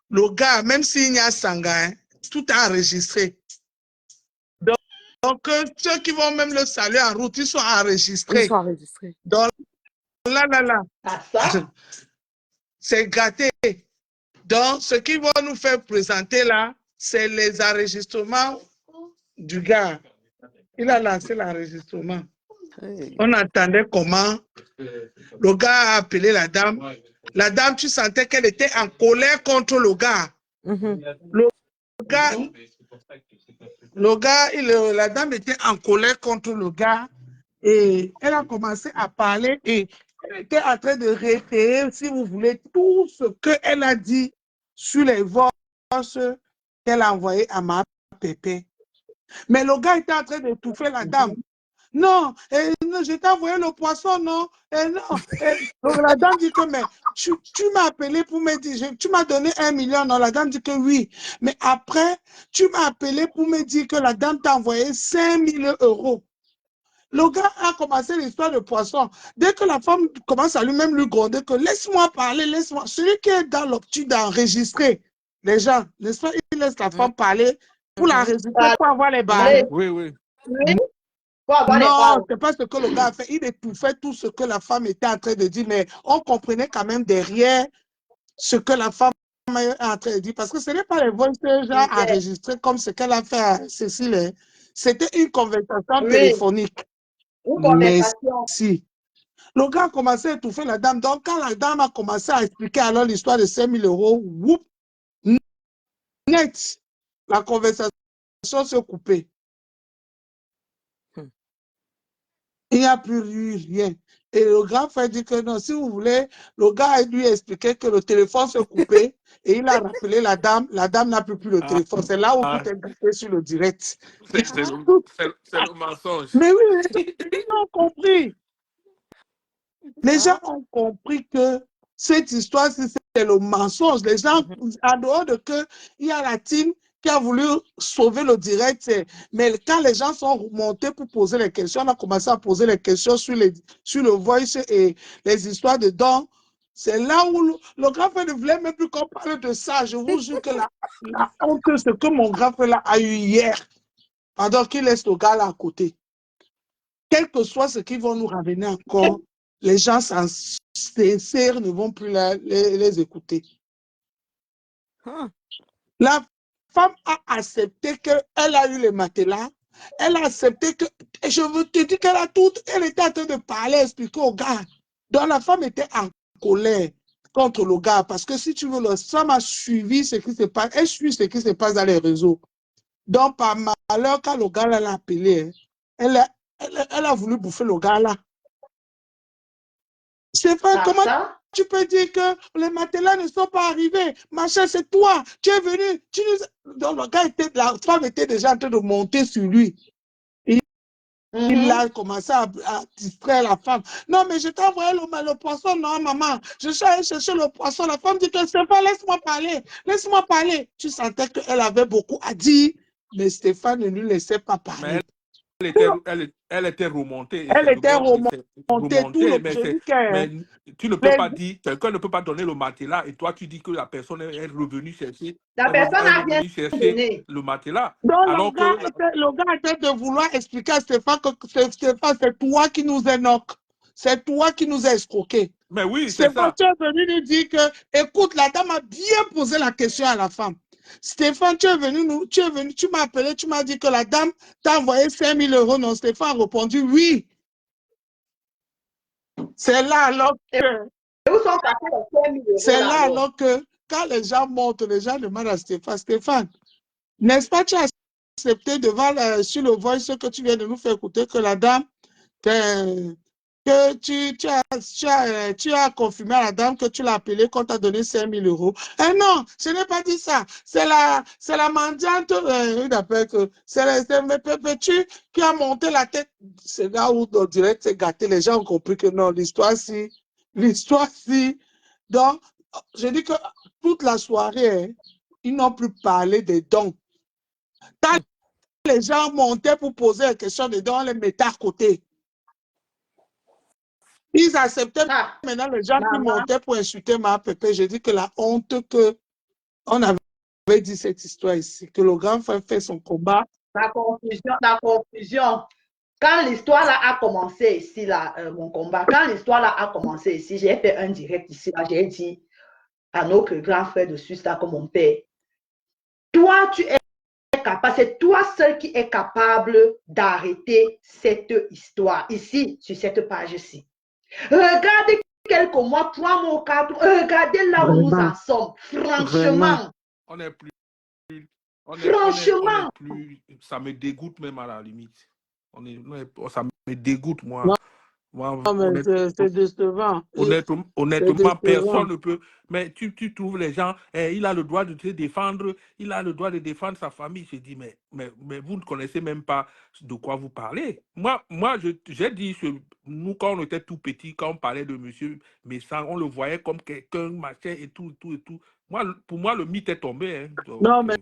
le gars, même s'il y a Sanga, hein, tout est enregistré. Donc, ceux qui vont même le saluer en route, ils sont enregistrés. Ils sont enregistrés. Donc, là. Ah, ça? C'est gâté. Donc, ce qu'ils vont nous faire présenter là, c'est les enregistrements du gars. Il a lancé l'enregistrement. Hey. On entendait comment le gars a appelé la dame. La dame, tu sentais qu'elle était en colère contre le gars. La dame était en colère contre le gars et elle a commencé à parler et elle était en train de réitérer, si vous voulez, tout ce qu'elle a dit sur les voices qu'elle a envoyées à ma pépé. Mais le gars était en train d'étouffer la dame. Non, non, je t'ai envoyé le poisson, non. Non. Donc la dame dit que, mais tu m'as appelé pour me dire, tu m'as donné 1 million. Non, la dame dit que oui. Mais après, tu m'as appelé pour me dire que la dame t'a envoyé 5 000 euros. Le gars a commencé l'histoire de poisson. Dès que la femme commence à lui-même lui gronder que laisse-moi parler, laisse-moi. Celui qui est dans l'optique d'enregistrer les gens, n'est-ce pas, il laisse la femme parler pour l'enregistrer, pour avoir les balles. Oui, oui. Oui. Pour avoir les Non, balles. c'est pas ce que le gars a fait. Il étouffait tout ce que la femme était en train de dire, mais on comprenait quand même derrière ce que la femme est en train de dire. Parce que ce n'est pas les voix genre enregistrées comme ce qu'elle a fait à Cécile. Hein. C'était une conversation téléphonique. Une conversation. Si. Le gars a commencé à étouffer la dame. Donc, quand la dame a commencé à expliquer alors l'histoire de 5 000 euros, whoop, net, la conversation s'est coupée. Il n'y a plus rien. Et le grand frère dit que non, si vous voulez, le gars a lui expliqué que le téléphone s'est coupé et il a rappelé la dame n'a plus le téléphone. C'est là où tout est gâté sur le direct. C'est le mensonge. Mais oui, les gens ont compris. Les gens ont compris que cette histoire, c'est le mensonge. Les gens, en dehors de que il y a la team qui a voulu sauver le direct, mais quand les gens sont remontés pour poser les questions, on a commencé à poser les questions sur le voice et les histoires de dons. C'est là où le grand frère ne voulait même plus qu'on parle de ça. Je vous jure que la honte, ce que mon grand frère là a eu hier, pendant qu'il laisse le gars là à côté. Quel que soit ce qu'ils vont nous ramener encore, les gens sincères ne vont plus les écouter. La femme a accepté qu'elle a eu le matelas. Elle a accepté que, et je veux te dire qu'elle a tout, elle était en train de parler, expliquer au gars. Donc la femme était en colère contre le gars. Parce que si tu veux, la femme a suivi ce qui se passe, elle suit ce qui se passe dans les réseaux. Donc par malheur, quand le gars l'a appelé, elle a voulu bouffer le gars là. Stéphane, comment tu peux dire que les matelas ne sont pas arrivés? Machin, c'est toi. Tu es venu. Donc, le gars la femme était déjà en train de monter sur lui. Il a commencé à distraire la femme. Non, mais je t'ai envoyé le poisson. Non, maman. Je suis allée chercher le poisson. La femme dit que Stéphane, laisse-moi parler. Laisse-moi parler. Tu sentais qu'elle avait beaucoup à dire, mais Stéphane ne lui laissait pas parler. Mais elle était remontée. Elle était remontée. Mais tu ne peux pas dire, quelqu'un ne peut pas donner le matelas et toi tu dis que la personne est revenue chercher. La personne a bien cherché le matelas. Donc alors le gars était de vouloir expliquer à Stéphane que Stéphane, c'est toi qui nous es knock. C'est toi qui nous as escroqués. Mais oui, c'est ça. Stéphane, tu es venu nous dire que, écoute, la dame a bien posé la question à la femme. Stéphane, tu m'as appelé, tu m'as dit que la dame t'a envoyé 5 000 euros. Non, Stéphane a répondu oui. C'est là alors que... C'est là alors que quand les gens montent, les gens demandent à Stéphane, n'est-ce pas, tu as accepté devant sur le voice que tu viens de nous faire écouter que la dame, que tu as confirmé à la dame que tu l'as appelée, qu'on t'a donné 5 000 euros. Non, je n'ai pas dit ça. C'est la mendiante, c'est qui a monté la tête. C'est là où on dirait que c'est gâté. Les gens ont compris que non, l'histoire si. Donc, je dis que toute la soirée, ils n'ont plus parlé des dons. Quand les gens montaient pour poser la question dedans, on les mettait à côté. Ils acceptaient maintenant les gens qui montaient pour insulter ma pépé. Je dis que la honte qu'on avait dit cette histoire ici, que le grand frère fait son combat. La confusion. Quand l'histoire là a commencé ici, là, mon combat, quand l'histoire là a commencé ici, j'ai fait un direct ici, là, j'ai dit à notre grand frère de Suisse, là, comme mon père, toi, tu es capable, c'est toi seul qui est capable d'arrêter cette histoire ici, sur cette page-ci. Regardez quelques mois, 3 mois ou 4, regardez là où nous en sommes. Franchement. On n'est plus. Franchement. Ça me dégoûte même à la limite. Ça me dégoûte, moi. Non, mais c'est décevant. Honnêtement, personne ne peut. Mais tu trouves les gens, il a le droit de te défendre, il a le droit de défendre sa famille. Je dis, mais vous ne connaissez même pas de quoi vous parlez. Moi j'ai dit, nous, quand on était tout petits, quand on parlait de monsieur Messang, on le voyait comme quelqu'un, machin, et tout. Pour moi, le mythe est tombé. Hein. Donc, non, mais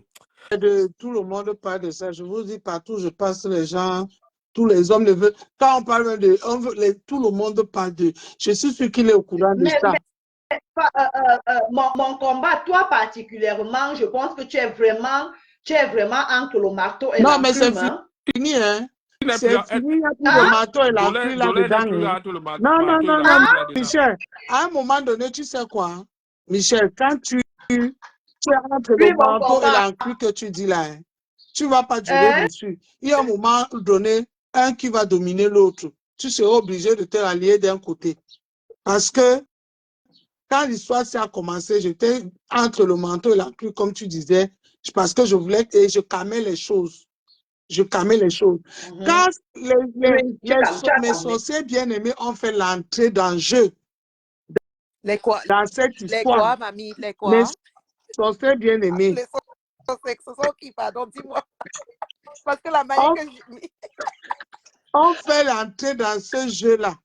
tout le monde parle de ça. Je vous dis, partout, je passe les gens. Tous les hommes ne veulent. Quand on parle de. Tout le monde parle de. Je suis sûr qu'il est au courant de ça. Mon combat, toi particulièrement, je pense que tu es vraiment entre le marteau et la plume. Non, mais c'est fini, hein. C'est fini, il y a plus le marteau et la plume là-dedans. Non, Michel. À un moment donné, tu sais quoi, hein? Michel, quand tu es entre le marteau et la plume que tu dis là, hein, tu ne vas pas durer dessus. Il y a un moment donné, un qui va dominer l'autre. Tu seras obligé de te rallier d'un côté. Parce que quand l'histoire a commencé, j'étais entre le manteau et la pluie, comme tu disais, parce que je voulais et je calmais les choses. Quand mes sorciers bien-aimés ont fait l'entrée dans le jeu, dans cette histoire, les quoi, mamie? Les quoi? mes sorciers bien-aimés. Les sorciers, ce sont qui, pardon, dis-moi. Parce que la manière que j'ai... On fait l'entrée dans ce jeu-là.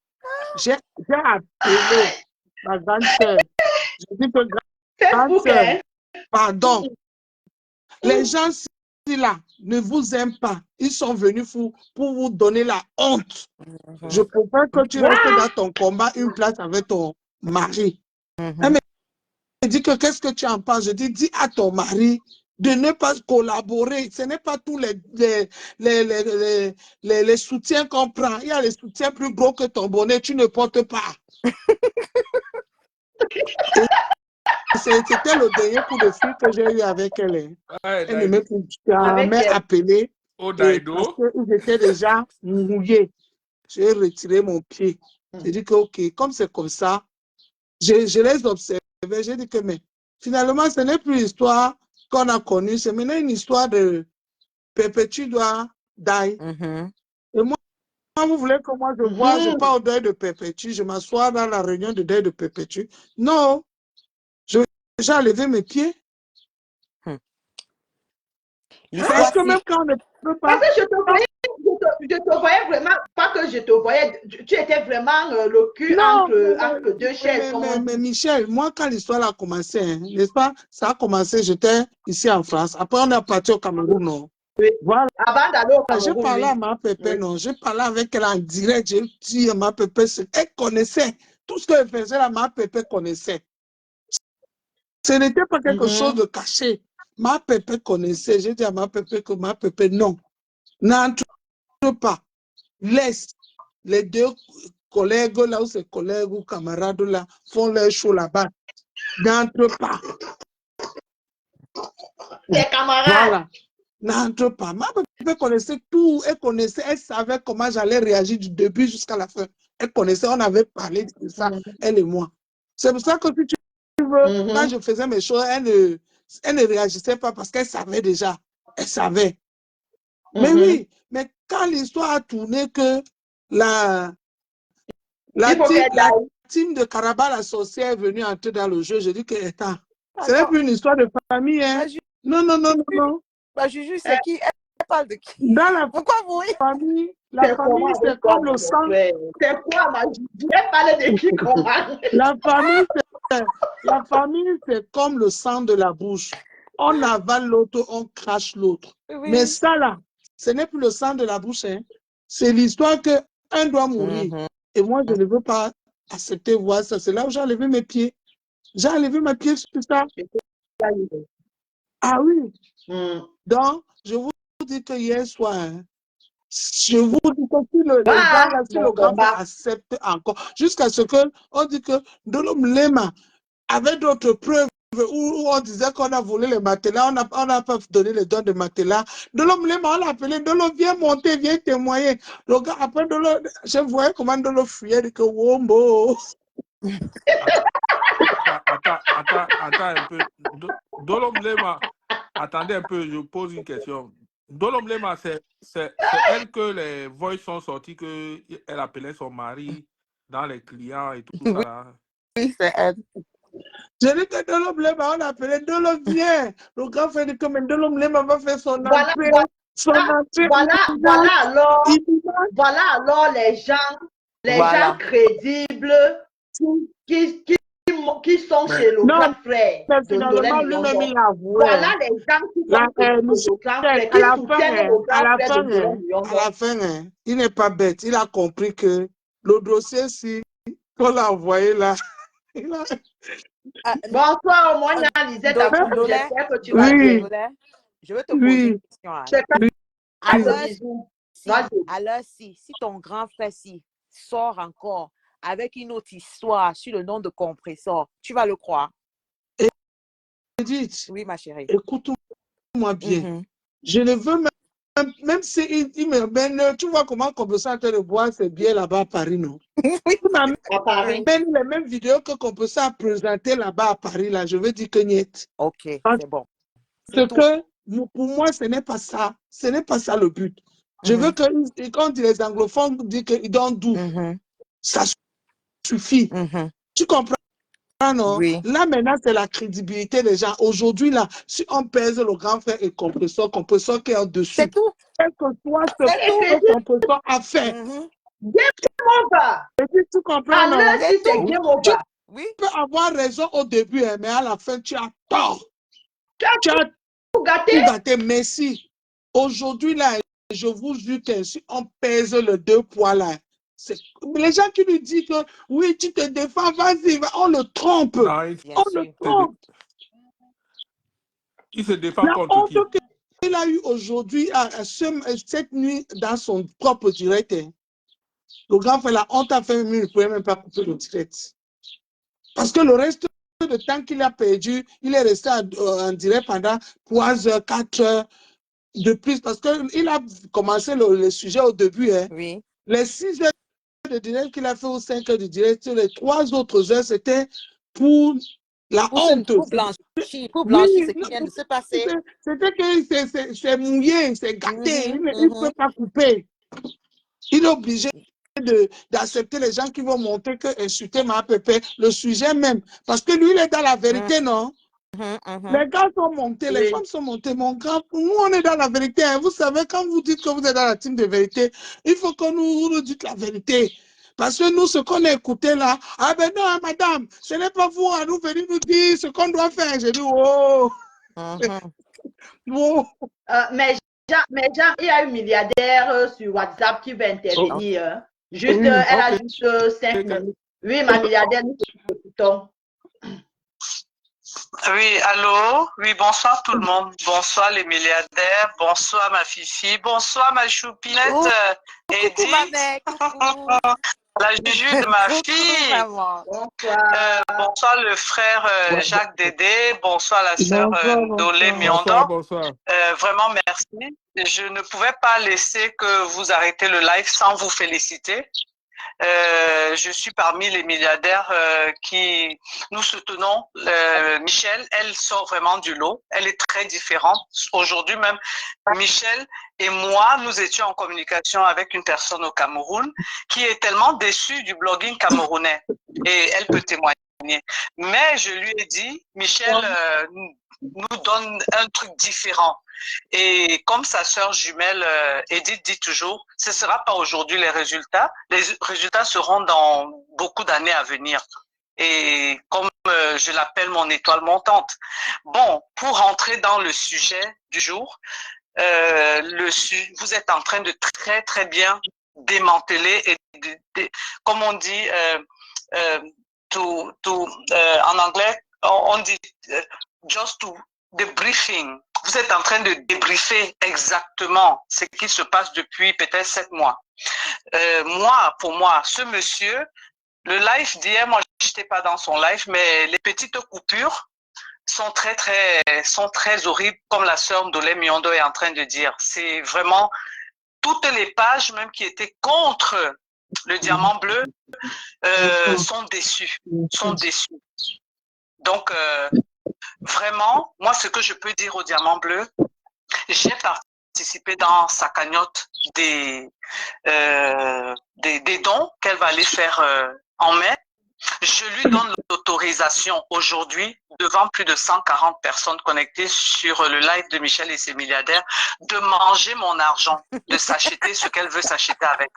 J'ai appelé ma grande sœur. J'ai dit que grande sœur, pardon. Les gens là ne vous aiment pas. Ils sont venus pour vous donner la honte. Je préfère que tu restes dans ton combat une place avec ton mari. Elle me dit que qu'est-ce que tu en penses? Je dis à ton mari de ne pas collaborer. Ce n'est pas tous les soutiens qu'on prend. Il y a les soutiens plus gros que ton bonnet. Tu ne portes pas. C'était le dernier coup de fil que j'ai eu avec elle. Elle m'a appelé. Parce qu'ils étaient déjà mouillés. J'ai retiré mon pied. J'ai dit que, OK, comme c'est comme ça, je les observais. J'ai dit que, mais finalement, ce n'est plus l'histoire qu'on a connue. C'est maintenant une histoire de Perpétue doit die. Et moi, vous voulez que moi je vois, je pars au deuil de Perpétue, je m'assois dans la réunion de deuil de Perpétue. Non. J'ai enlevé mes pieds. Parce que même quand on ne peut pas... Parce que je te voyais vraiment, pas que je te voyais, tu étais vraiment le cul entre deux chaises. Mais Michel, moi quand l'histoire a commencé, hein, n'est-ce pas? Ça a commencé, j'étais ici en France. Après on est parti au Cameroun, non? Oui. Voilà. Avant d'aller au Cameroun, j'ai parlé à ma pépé, non? J'ai parlé avec elle en direct, j'ai dit à ma pépé, elle connaissait. Tout ce qu'elle faisait, là, ma pépé connaissait. Ce n'était pas quelque chose de caché. Ma pépé connaissait. J'ai dit à ma pépé que ma pépé, non. N'entre pas. Laisse les deux collègues là, ou ses collègues ou camarades là, font leur show là-bas. N'entre pas. Les camarades. Voilà. N'entre pas. Ma pépé connaissait tout. Elle savait comment j'allais réagir du début jusqu'à la fin. Elle connaissait, on avait parlé de ça, elle et moi. C'est pour ça que si tu veux, quand je faisais mes choses, elle ne réagissait pas parce qu'elle savait déjà. Elle savait. Mais oui, mais quand l'histoire a tourné que la team de Karaba, la sorcière, est venue entrer dans le jeu, je dis que, attends, ce n'est plus une histoire de famille, hein? Non. Bah, Juju, c'est qui? Elle parle de qui? Dans la Pourquoi vous? famille, c'est comme le sang. C'est quoi, ma Juju? Elle parle de qui, comment? La famille, c'est comme le sang de la bouche. on avale l'autre, on crache l'autre. Oui. Mais ça là, ce n'est plus le sang de la bouche. Hein. C'est l'histoire qu'un doit mourir. Et moi, je ne veux pas accepter voir ça. C'est là où j'ai enlevé mes pieds. J'ai enlevé mes pieds sur ça. Ah oui. Donc, je vous dis que hier soir, hein, je vous dis que si le grand-père accepte encore, jusqu'à ce qu'on dit que Ndolo Mlema avait d'autres preuves où on disait qu'on a volé les matelas, on n'a pas donné les dons de matelas. Ndolo Mlema, on l'a appelé, Ndolo, viens monter, viens témoigner. Le gars, après Ndolo, je voyais comment Ndolo fuyait, dit que Wombo. Attends un peu. Ndolo Mlema, attendez un peu, je pose une question. Ndolo Mlema, c'est elle que les voix sont sortis qu'elle appelait son mari dans les clients et tout ça là. Oui, c'est elle. Je dis que Ndolo Mlema, on l'a appelé, Ndolo, viens. Le grand frère dit que Ndolo Mlema va faire son entrée. Voilà alors les gens crédibles qui sont chez le grand frère. Finalement, lui-même, il a avoué. Voilà les gens qui sont chez le grand frère, qui soutiennent le grand frère de à la fin, il n'est pas bête. Il a compris que le dossier, si on l'a envoyé là, Bonsoir, moi, Lisette, j'espère que tu vas bien. Je veux te poser une question. Alors, si ton grand frère sort encore avec une autre histoire sur le nom de compresseur, tu vas le croire? Edith, oui, ma chérie. Écoute-moi bien. Je ne veux même si il me mène, tu vois comment compresseur est en train de boire ses bières là-bas à Paris, non? Oui, à Paris. Même les mêmes vidéos que compresseur a présentées là-bas à Paris, là, je veux dire que niet. Ok, c'est bon. Parce que pour moi, ce n'est pas ça. Ce n'est pas ça le but. Je veux que, quand les anglophones disent qu'ils donnent d'où, ça suffit. Tu comprends, non? Oui. Là, maintenant, c'est la crédibilité des gens. Aujourd'hui, là, si on pèse le grand frère et compresseur qui est en-dessus, c'est tout. Quel que soit ce que compresseur a fait, tu comprends, non? Oui. Tu peux avoir raison au début, mais à la fin, tu as tort. Tu as tout gâté. Merci. Aujourd'hui, là, je vous jure que si on pèse le 2 poids, là, les gens qui lui disent que oui, tu te défends, vas-y, on le trompe. Non, on le trompe. Il se défend contre qui? Il a eu aujourd'hui, cette nuit, dans son propre direct. Le grand frère, la honte a fait, il ne pouvait même pas couper le direct. Parce que le reste de temps qu'il a perdu, il est resté en direct pendant 3 heures, 4 heures de plus. Parce qu'il a commencé le sujet au début. Oui. Les 6 heures de direct qu'il a fait aux 5 heures de direct, les 3 autres heures, c'était pour la honte. Pour blanchir ce qui vient de se passer. C'était que c'est mouillé, c'est gâté. Il ne peut pas couper. Il est obligé d'accepter les gens qui vont monter que insulter ma pépé, le sujet même. Parce que lui, il est dans la vérité, non? Les gars sont montés, les femmes sont montées. Mon grand, nous, on est dans la vérité. Hein. Vous savez, quand vous dites que vous êtes dans la team de vérité, il faut que nous dites la vérité. Parce que nous, ce qu'on a écouté là, ah ben non, madame, ce n'est pas vous à nous venir nous dire ce qu'on doit faire. J'ai dit, oh. Mais Jean, il y a un milliardaire sur WhatsApp qui va intervenir. Juste, elle a juste 5 minutes. Oui, ma milliardaire, nous t'écoutons. Oui, allô? Oui, bonsoir tout le monde. Bonsoir les milliardaires. Bonsoir ma fifi. Bonsoir ma choupinette. Edith. La juju de ma fille. Bonsoir le frère Jacques Dédé. Bonsoir la sœur Dolé Miondo. Bonsoir. Vraiment merci. Je ne pouvais pas laisser que vous arrêtez le live sans vous féliciter. Je suis parmi les milliardaires qui nous soutenons. Michel, elle sort vraiment du lot. Elle est très différente. Aujourd'hui même, Michel et moi, nous étions en communication avec une personne au Cameroun qui est tellement déçue du blogging camerounais. Et elle peut témoigner. Mais je lui ai dit, Michel nous donne un truc différent. Et comme sa sœur jumelle Edith dit toujours, ce ne sera pas aujourd'hui les résultats seront dans beaucoup d'années à venir. Et comme je l'appelle mon étoile montante. Bon, pour rentrer dans le sujet du jour, vous êtes en train de très très bien démanteler et comme on dit en anglais on dit just to debriefing. Vous êtes en train de débriefer exactement ce qui se passe depuis peut-être 7 mois. Pour moi, ce monsieur, le live d'hier, moi je n'étais pas dans son live, mais les petites coupures sont très horribles, comme la sœur Ndolé Miondo est en train de dire. C'est vraiment toutes les pages même qui étaient contre le diamant bleu sont déçues. Donc vraiment, moi ce que je peux dire au diamant bleu, j'ai participé dans sa cagnotte des dons qu'elle va aller faire en mai. Je lui donne l'autorisation aujourd'hui, devant plus de 140 personnes connectées sur le live de Michel et ses milliardaires, de manger mon argent, de s'acheter ce qu'elle veut s'acheter avec.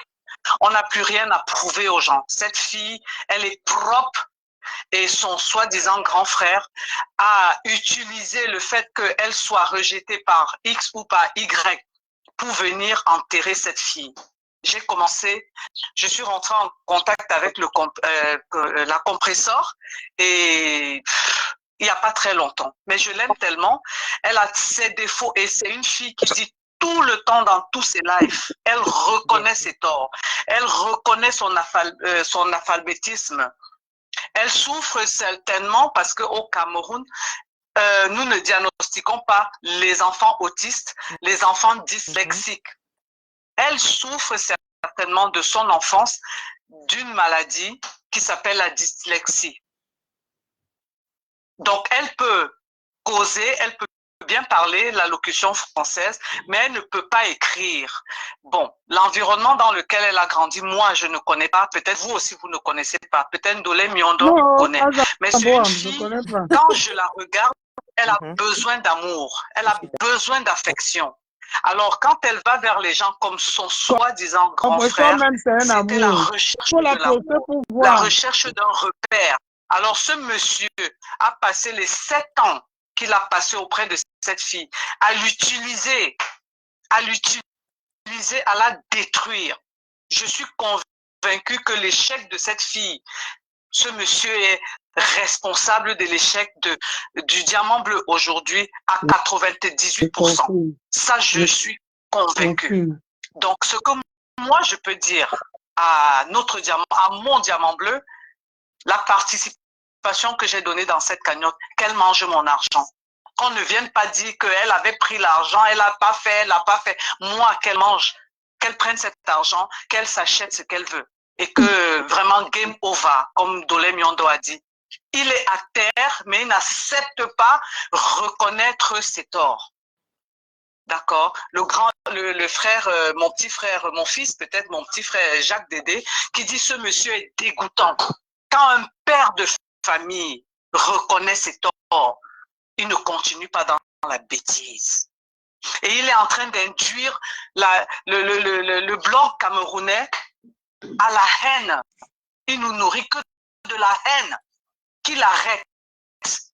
On n'a plus rien à prouver aux gens. Cette fille, elle est propre et son soi-disant grand frère a utilisé le fait qu'elle soit rejetée par X ou par Y pour venir enterrer cette fille. Je suis rentrée en contact avec la compresseur et il n'y a pas très longtemps. Mais je l'aime tellement. Elle a ses défauts et c'est une fille qui dit tout le temps dans tous ses lives. Elle reconnaît ses torts. Elle reconnaît son analphabétisme. Elle souffre certainement parce qu'au Cameroun, nous ne diagnostiquons pas les enfants autistes, les enfants dyslexiques. Elle souffre certainement de son enfance d'une maladie qui s'appelle la dyslexie. Donc, elle peut causer, elle peut bien parler la locution française, mais elle ne peut pas écrire. Bon, l'environnement dans lequel elle a grandi, moi, je ne connais pas. Peut-être vous aussi, vous ne connaissez pas. Peut-être Ndolé Miondo connaît. Mais c'est une fille, quand je la regarde, elle a besoin d'amour. Elle a besoin d'affection. Alors, quand elle va vers les gens comme son soi-disant grand frère, c'était la recherche de l'amour, la recherche d'un repère. Alors, ce monsieur a passé les 7 ans qu'il a passé auprès de cette fille, à l'utiliser, à la détruire. Je suis convaincue que l'échec de cette fille, ce monsieur est responsable de l'échec du diamant bleu aujourd'hui à 98%. Ça, je suis convaincue. Donc, ce que moi, je peux dire à mon diamant bleu, la participation que j'ai donnée dans cette cagnotte, qu'elle mange mon argent. Qu'on ne vienne pas dire qu'elle avait pris l'argent, elle n'a pas fait, Moi, qu'elle mange, qu'elle prenne cet argent, qu'elle s'achète ce qu'elle veut. Et que vraiment, game over, comme Ndolé Miondo a dit. Il est à terre, mais il n'accepte pas reconnaître ses torts. D'accord? Le frère, mon petit frère, mon fils, peut-être mon petit frère Jacques Dédé, qui dit ce monsieur est dégoûtant. Quand un père de famille reconnaît ses torts, il ne continue pas dans la bêtise. Et il est en train d'induire le bloc camerounais à la haine. Il nous nourrit que de la haine. Qu'il arrête,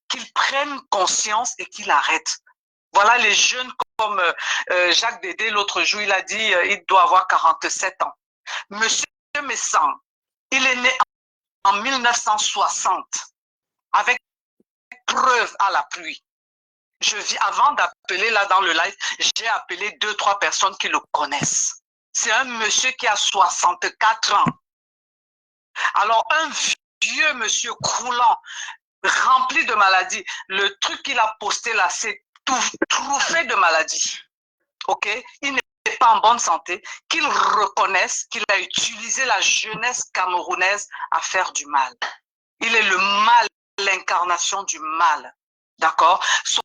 qu'il prenne conscience et qu'il arrête. Voilà les jeunes comme Jacques Dédé, l'autre jour, il a dit il doit avoir 47 ans. Monsieur Messang, il est né en 1960 avec preuve à l'appui. Avant d'appeler là dans le live, j'ai appelé 2-3 personnes qui le connaissent. C'est un monsieur qui a 64 ans. Alors un vieux monsieur croulant, rempli de maladies. Le truc qu'il a posté là, c'est trouvé de maladies. Ok? Il n'est pas en bonne santé. Qu'il reconnaisse qu'il a utilisé la jeunesse camerounaise à faire du mal. Il est le mal, l'incarnation du mal. D'accord? Son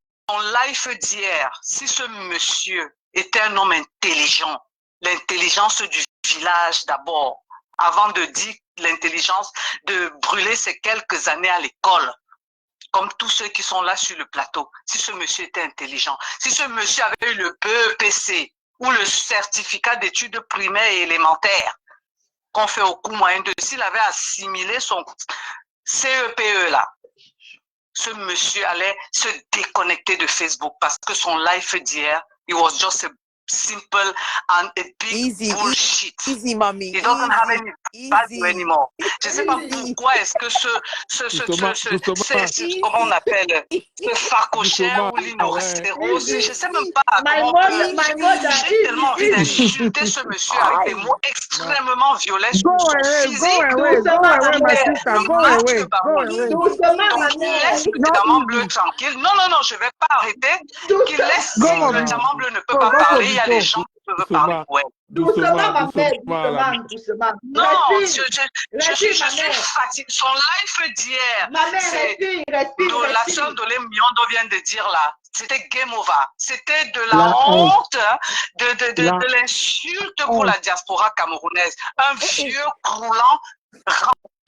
life d'hier, si ce monsieur était un homme intelligent, l'intelligence du village d'abord, avant de dire l'intelligence de brûler ses quelques années à l'école, comme tous ceux qui sont là sur le plateau. Si ce monsieur était intelligent, si ce monsieur avait eu le BEPC ou le certificat d'études primaires et élémentaires qu'on fait au coût moyen de, s'il avait assimilé son CEPE là, ce monsieur allait se déconnecter de Facebook parce que son live d'hier, it was just a simple and a big bullshit. Easy, mommy. He doesn't have any value anymore. Je ne sais pas pourquoi est-ce que comment on appelle, ce facochère ou l'inorostéros, je ne sais même pas comment j'ai tellement envie d'insulter ce monsieur avec des mots extrêmement violents sur son physique. Donc, il laisse le diamant bleu tranquille. Non, je ne vais pas arrêter. Qu'il laisse, si le diamant bleu ne peut pas parler, il y a des gens qui peuvent parler. Ouais. Doucement, ma mère, doucement. Non, je suis fatiguée. Son live d'hier, respire. La sœur Dolé Miondo vient de dire là, c'était game over. C'était de la honte, de l'insulte pour la diaspora camerounaise. Un vieux croulant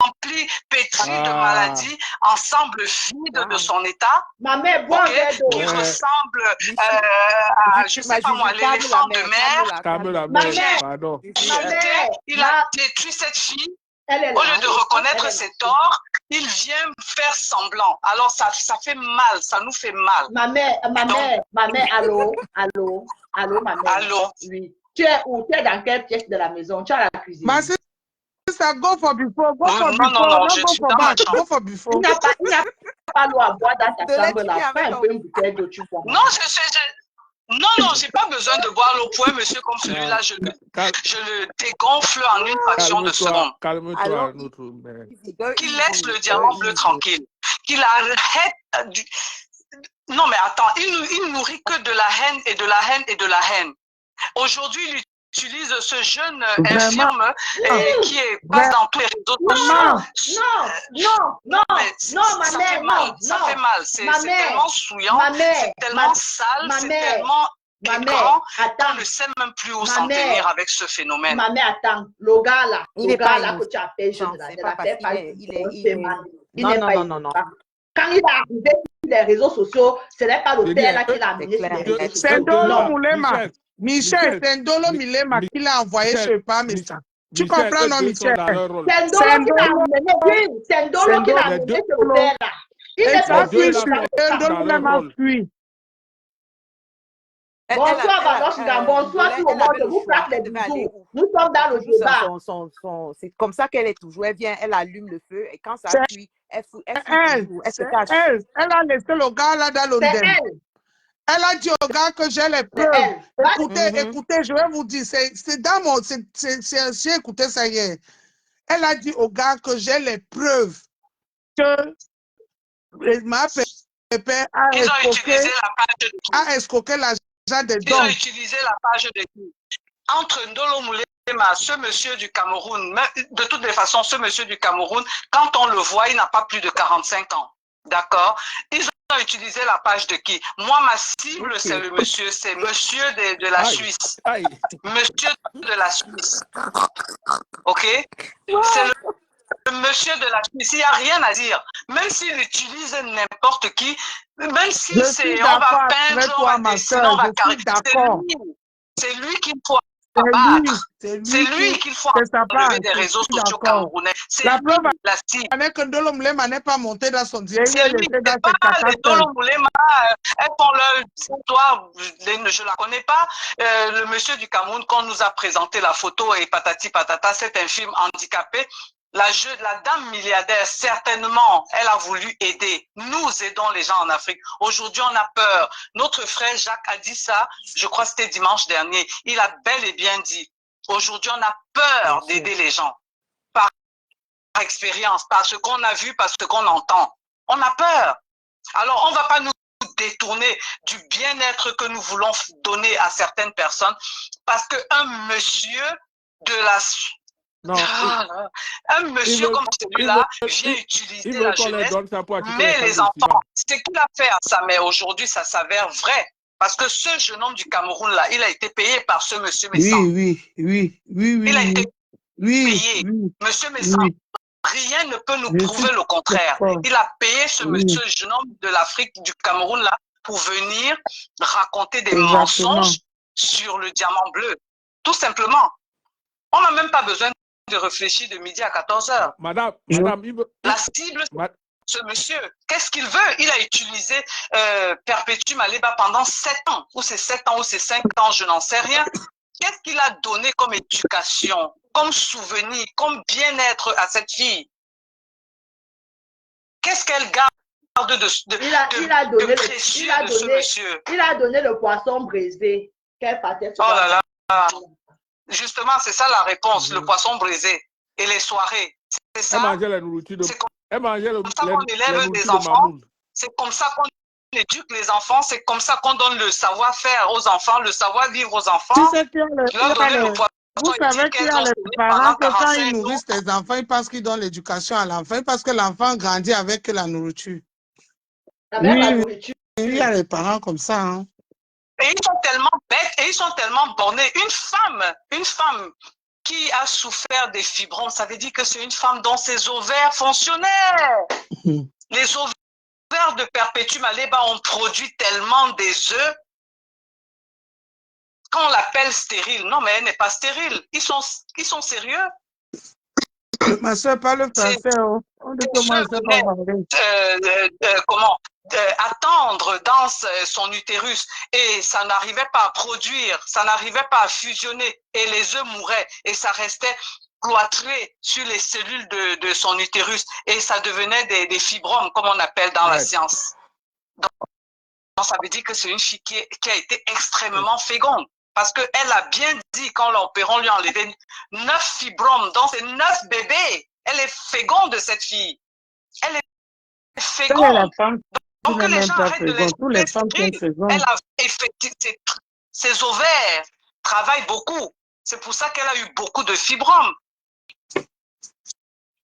rempli, pétri de maladies, ensemble vide de son état, ma mère, qui ressemble à, je sais pas moi, l'éléphant de mer. Il a détruit cette fille. Au lieu de reconnaître ses torts, il vient faire semblant. Alors ça fait mal, ça nous fait mal. Ma mère, allô, ma mère. Allô. Oui. Tu es où? Tu es dans quelle pièce de la maison? Tu es à la cuisine. Ça go for before, go for before, non, je suis dans ma chambre. Go for before. Il n'y a pas l'eau à boire dans ta chambre là. Pas un peu une bouteille d'eau, tu bois. Non, j'ai pas besoin de boire l'eau pour un monsieur comme celui-là. Je le dégonfle en une fraction de seconde. Calme-toi, qu'il laisse le diamant bleu tranquille. Qu'il arrête Non, mais attends, il nourrit que de la haine et de la haine et de la haine. Aujourd'hui, il utilise ce jeune infirme qui passe dans tous les réseaux sociaux. Non, ma mère, ça fait mal. C'est tellement souillant, c'est tellement sale, c'est tellement écran qu'on ne sait même plus où s'en tenir avec ce phénomène. Ma mère, attends, le gars là que tu appelles jeune, non. Quand il est arrivé sur les réseaux sociaux, ce n'est pas le père là qui l'a amené sur les réseaux sociaux. C'est Ndolo Moulema. Michel, c'est Ndolo Moulema qui l'a envoyé sur pas message. Tu comprends, non, Michel? C'est Ndolo qui l'a amené sur le père là. Il est pas Ndolo Moulema fuit. Bonsoir, Badoche, bonsoir tout le monde. Je vous frappe les bisous. Nous sommes dans le débat. C'est comme ça qu'elle est toujours. Elle vient, elle allume le feu et quand ça cuit, elle se cache. Elle a laissé le gars là dans l'odeur. Elle a dit au gars que j'ai les preuves. Écoutez, je vais vous dire, c'est dans mon... J'ai écouté ça hier. Elle a dit au gars que j'ai les preuves que ma pépé a escroqué l'argent des dons. Ils ont utilisé la page de qui? Entre Ndolo Moulema, ce monsieur du Cameroun, de toutes les façons, ce monsieur du Cameroun, quand on le voit, il n'a pas plus de 45 ans. D'accord? Ils ont utilisé la page de qui? Moi, ma cible, c'est le monsieur, c'est monsieur de la Suisse. Monsieur de la Suisse. OK? C'est le monsieur de la Suisse. Il n'y a rien à dire. Même s'il utilise n'importe qui, même si c'est, on va peindre, on va dessiner, on va caricaturer. C'est lui qu'il faut abattre. C'est lui qu'il faut enlever des réseaux sociaux camerounais. C'est lui la cible. Que Ndolo Moulema n'est pas monté dans son direct. C'est lui, c'est pas les Ndolo Moulema. Elles font leur histoire. Je la connais pas. Le monsieur du Cameroun, quand on nous a présenté la photo et patati patata, c'est un film handicapé. La dame milliardaire, certainement, elle a voulu aider. Nous aidons les gens en Afrique. Aujourd'hui, on a peur. Notre frère Jacques a dit ça, je crois que c'était dimanche dernier. Il a bel et bien dit, aujourd'hui, on a peur d'aider les gens. Par expérience, par ce qu'on a vu, par ce qu'on entend. On a peur. Alors, on ne va pas nous détourner du bien-être que nous voulons donner à certaines personnes parce qu'un monsieur de la... un monsieur comme celui-là vient utiliser la jeunesse, mais les enfants, ce qu'il a fait à sa mère aujourd'hui, ça s'avère vrai. Parce que ce jeune homme du Cameroun là, il a été payé par ce monsieur Messant. Oui. Il a été payé. Monsieur Messant, rien ne peut nous prouver le contraire. Il a payé ce monsieur, jeune homme de l'Afrique, du Cameroun là, pour venir raconter des mensonges sur le diamant bleu. Tout simplement. On n'a même pas besoin de réfléchir de midi à 14h. Madame, la cible, ce monsieur. Qu'est-ce qu'il veut? Il a utilisé Perpétuum Maleba pendant 7 ans, ou c'est 7 ans, ou c'est 5 ans, je n'en sais rien. Qu'est-ce qu'il a donné comme éducation, comme souvenir, comme bien-être à cette fille? Qu'est-ce qu'elle garde de précieux de ce monsieur? Il a donné le poisson braisé. Qu'elle partait oh là là. Justement, c'est ça la réponse, le poisson brisé et les soirées. C'est ça. Elle mangeait la nourriture de... Elle mangeait comme ça qu'on élève les enfants. C'est comme ça qu'on éduque les enfants. C'est comme ça qu'on donne le savoir-faire aux enfants, le savoir-vivre aux enfants. Tu sais qu'il y a vous savez qu'il y a les parents que quand ils nourrissent les enfants, ils pensent qu'ils donnent l'éducation à l'enfant parce que l'enfant grandit avec la nourriture. Avec la nourriture. Il y a les parents comme ça. Hein. Et ils sont tellement bêtes et ils sont tellement bornés. Une femme qui a souffert des fibromes, ça veut dire que c'est une femme dont ses ovaires fonctionnaient. Les ovaires de Perpétuum Maleba ont produit tellement des œufs qu'on l'appelle stérile. Non, mais elle n'est pas stérile. Ils sont sérieux. Ma soeur parle français. On dit que moi, je sais pas parler. Comment attendre dans son utérus et ça n'arrivait pas à produire, ça n'arrivait pas à fusionner et les œufs mouraient et ça restait cloîtré sur les cellules de son utérus et ça devenait des fibromes comme on appelle dans la science. Donc ça veut dire que c'est une fille qui a été extrêmement féconde parce qu'elle a bien dit quand l'opérant lui a enlevé 9 fibromes, donc c'est 9 bébés. Elle est féconde, cette fille. Elle est féconde. Donc que les gens arrêtent de l'expliquer. Elle a effectué ses ovaires travaillent beaucoup. C'est pour ça qu'elle a eu beaucoup de fibromes.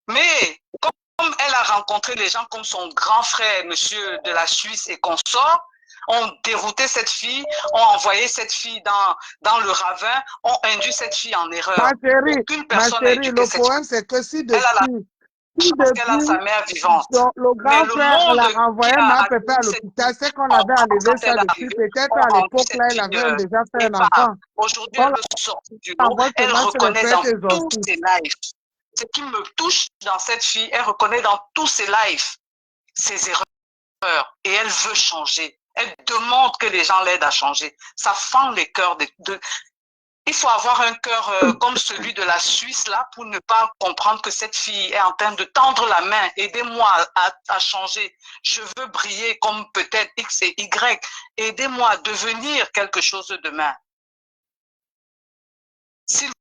Mais comme elle a rencontré les gens comme son grand frère, monsieur de la Suisse et consort, ont dérouté cette fille, ont envoyé cette fille dans le ravin, ont induit cette fille en erreur. Ma chérie, le problème c'est que si depuis... Parce qu'elle a sa mère vivante. Le grand frère l'a envoyé ma pépé à l'hôpital. C'est qu'on avait enlevé ça depuis. Peut-être à l'époque, là, il avait déjà fait un enfant. Aujourd'hui, elle est sortie du lot. Elle reconnaît dans tous ses lives. Ce qui me touche dans cette fille, elle reconnaît dans tous ses lives ses erreurs. Et elle veut changer. Elle demande que les gens l'aident à changer. Ça fend les cœurs Il faut avoir un cœur comme celui de la Suisse là pour ne pas comprendre que cette fille est en train de tendre la main. Aidez-moi à changer. Je veux briller comme peut-être X et Y. Aidez-moi à devenir quelque chose demain. S'il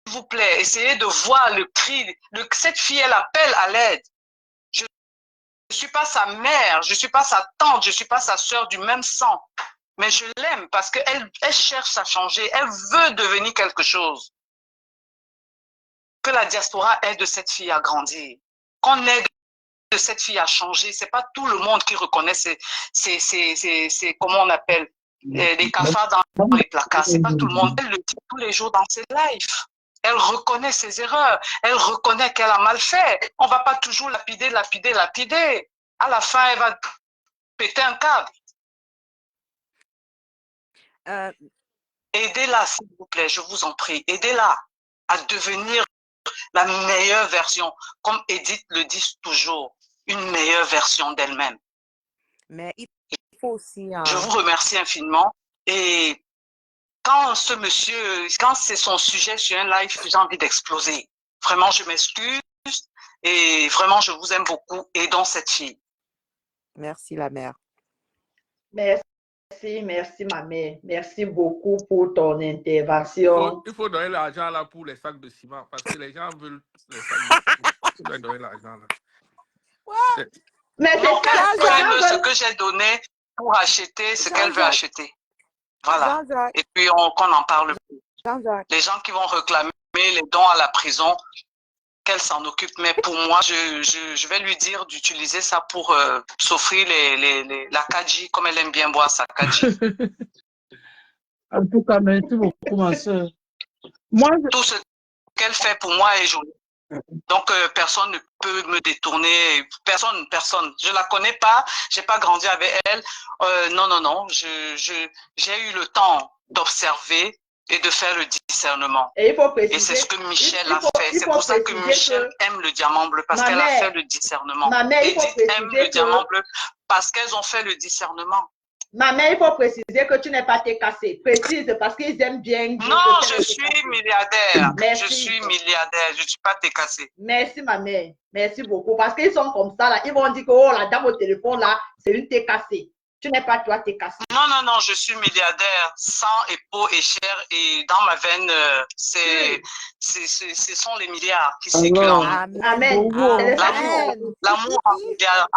vous plaît, essayez de voir le cri. Cette fille, elle appelle à l'aide. Je ne suis pas sa mère, je ne suis pas sa tante, je ne suis pas sa sœur du même sang. Mais je l'aime parce qu'elle cherche à changer, elle veut devenir quelque chose. Que la diaspora aide cette fille à grandir, qu'on aide cette fille à changer. C'est pas tout le monde qui reconnaît comment on appelle, les cafards dans les placards. C'est pas tout le monde. Elle le dit tous les jours dans ses lives. Elle reconnaît ses erreurs, elle reconnaît qu'elle a mal fait. On va pas toujours lapider. À la fin, elle va péter un câble. Aidez-la, s'il vous plaît, je vous en prie. Aidez-la à devenir la meilleure version, comme Edith le dit toujours, une meilleure version d'elle-même. Mais il faut aussi... Je vous remercie infiniment. Et quand ce monsieur, quand c'est son sujet sur un live, j'ai envie d'exploser. Vraiment, je m'excuse. Et vraiment, je vous aime beaucoup. Aidons cette fille. Merci, la mère. Merci ma mère. Merci beaucoup pour ton intervention. Il faut donner l'argent là pour les sacs de ciment parce que les gens veulent les sacs de ciment. Il faut donner l'argent là. Ouais. Mais donc, ce que j'ai donné pour acheter ce qu'elle veut acheter. Voilà. Et puis qu'on en parle plus. Les gens qui vont réclamer les dons à la prison, qu'elle s'en occupe. Mais pour moi, je vais lui dire d'utiliser ça pour s'offrir la Kadji, comme elle aime bien boire sa Kadji. En tout cas, merci beaucoup, ma soeur. Tout ce qu'elle fait pour moi est joli. Donc, personne ne peut me détourner. Personne. Je la connais pas. J'ai pas grandi avec elle. Non. J'ai eu le temps d'observer et de faire le discernement. Et il faut Et c'est préciser, ce que Michel il a faut- fait. il C'est faut pour ça que préciser Michel que aime le diamant bleu, parce ma qu'elle a mère- fait le discernement. ma mère, il faut Edith aime préciser le diamant que- bleu parce qu'elles ont fait le discernement. Ma mère, il faut préciser que tu n'es pas tes cassé. Précise, parce qu'ils aiment bien dire Non, que tu je es suis TKC. milliardaire. Merci. Je suis milliardaire. Je ne suis pas TKC. Merci, ma mère. Merci beaucoup. Parce qu'ils sont comme ça, là. Ils vont dire que, oh, la dame au téléphone, là, c'est une TKC. Tu n'es pas toi, TKC. Non, non, non, je suis milliardaire, sang et peau et chair. Et dans ma veine, ce sont les milliards qui circulent en nous. Amen. Amen. Amen. L'amour en milliards.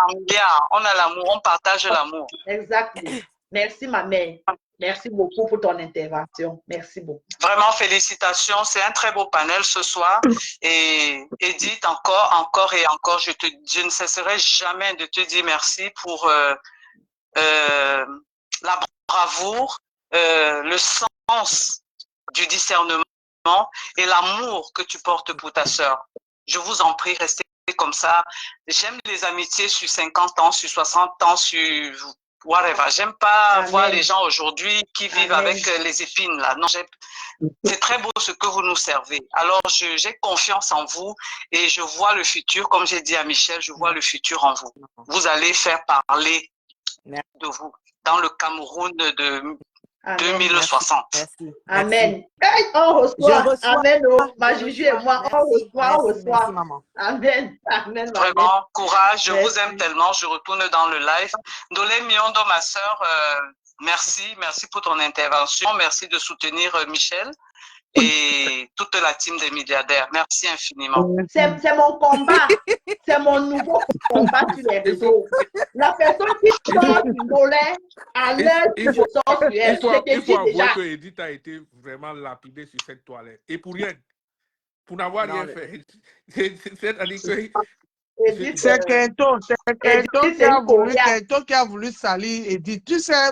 On a l'amour, on partage l'amour. Exactement. Merci, ma mère. Merci beaucoup pour ton intervention. Merci beaucoup. Vraiment, félicitations. C'est un très beau panel ce soir. Et Edith, encore et encore, je ne cesserai jamais de te dire merci pour la bravoure, le sens du discernement et l'amour que tu portes pour ta sœur. Je vous en prie, restez comme ça. J'aime les amitiés sur 50 ans, sur 60 ans, sur whatever. J'aime pas voir les gens aujourd'hui qui vivent avec les épines là. Non, c'est très beau ce que vous nous servez. Alors, j'ai confiance en vous et je vois le futur, comme j'ai dit à Michel, je vois le futur en vous. Vous allez faire parler de vous dans le Cameroun de 2060. Merci. Amen. Hey, on reçoit. Amen. Oh, ma Juju et moi, on reçoit. Merci, maman. Amen. Amen. Vraiment, courage. Je vous aime tellement. Je retourne dans le live. Dolé Miondo, ma sœur, merci. Merci pour ton intervention. Merci de soutenir Michel et toute la team des milliardaires. Merci infiniment. C'est mon combat. C'est mon nouveau combat sur les réseaux. La personne qui sort du mollet à l'heure où je sors sur elle. Il faut avouer que Edith a été vraiment lapidée sur cette toilette. Et pour rien. Pour n'avoir rien fait. C'est-à-dire que... C'est Kento qui a voulu salir Edith. Tu sais,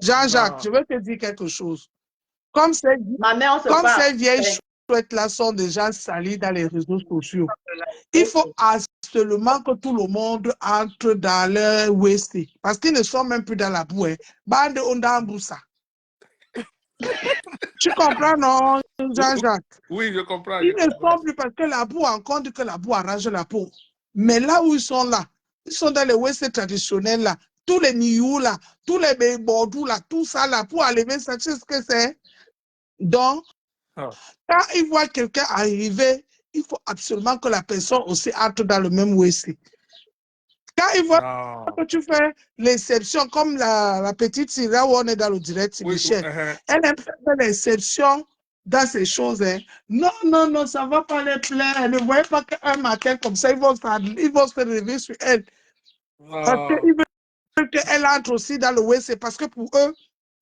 Jean-Jacques, je veux te dire quelque chose. Comme ces vieilles chouettes-là sont déjà salies dans les réseaux sociaux, il faut absolument que tout le monde entre dans leur West. Parce qu'ils ne sont même plus dans la boue. Bande Ondamboussa. Tu comprends, non, Jean-Jacques? Oui, je comprends. Ils ne sont plus parce que la boue, encore dit que la boue arrange la peau. Mais là où ils sont là, ils sont dans les West traditionnels là, tous les niou là, tous les bordous là, tout ça là, pour enlever ça, tu sais ce que c'est? Donc, quand ils voient quelqu'un arriver, il faut absolument que la personne aussi entre dans le même West. Quand ils voient que tu fais l'exception, comme la petite Syria où on est dans le direct, Michel, elle aime faire l'exception dans ces choses. Hein. Non, non, non, ça ne va pas les plaire. Ne voyez pas qu'un matin comme ça, ils vont se réveiller sur elle. Parce qu'ils veulent qu'elle entre aussi dans le WC. Parce que pour eux,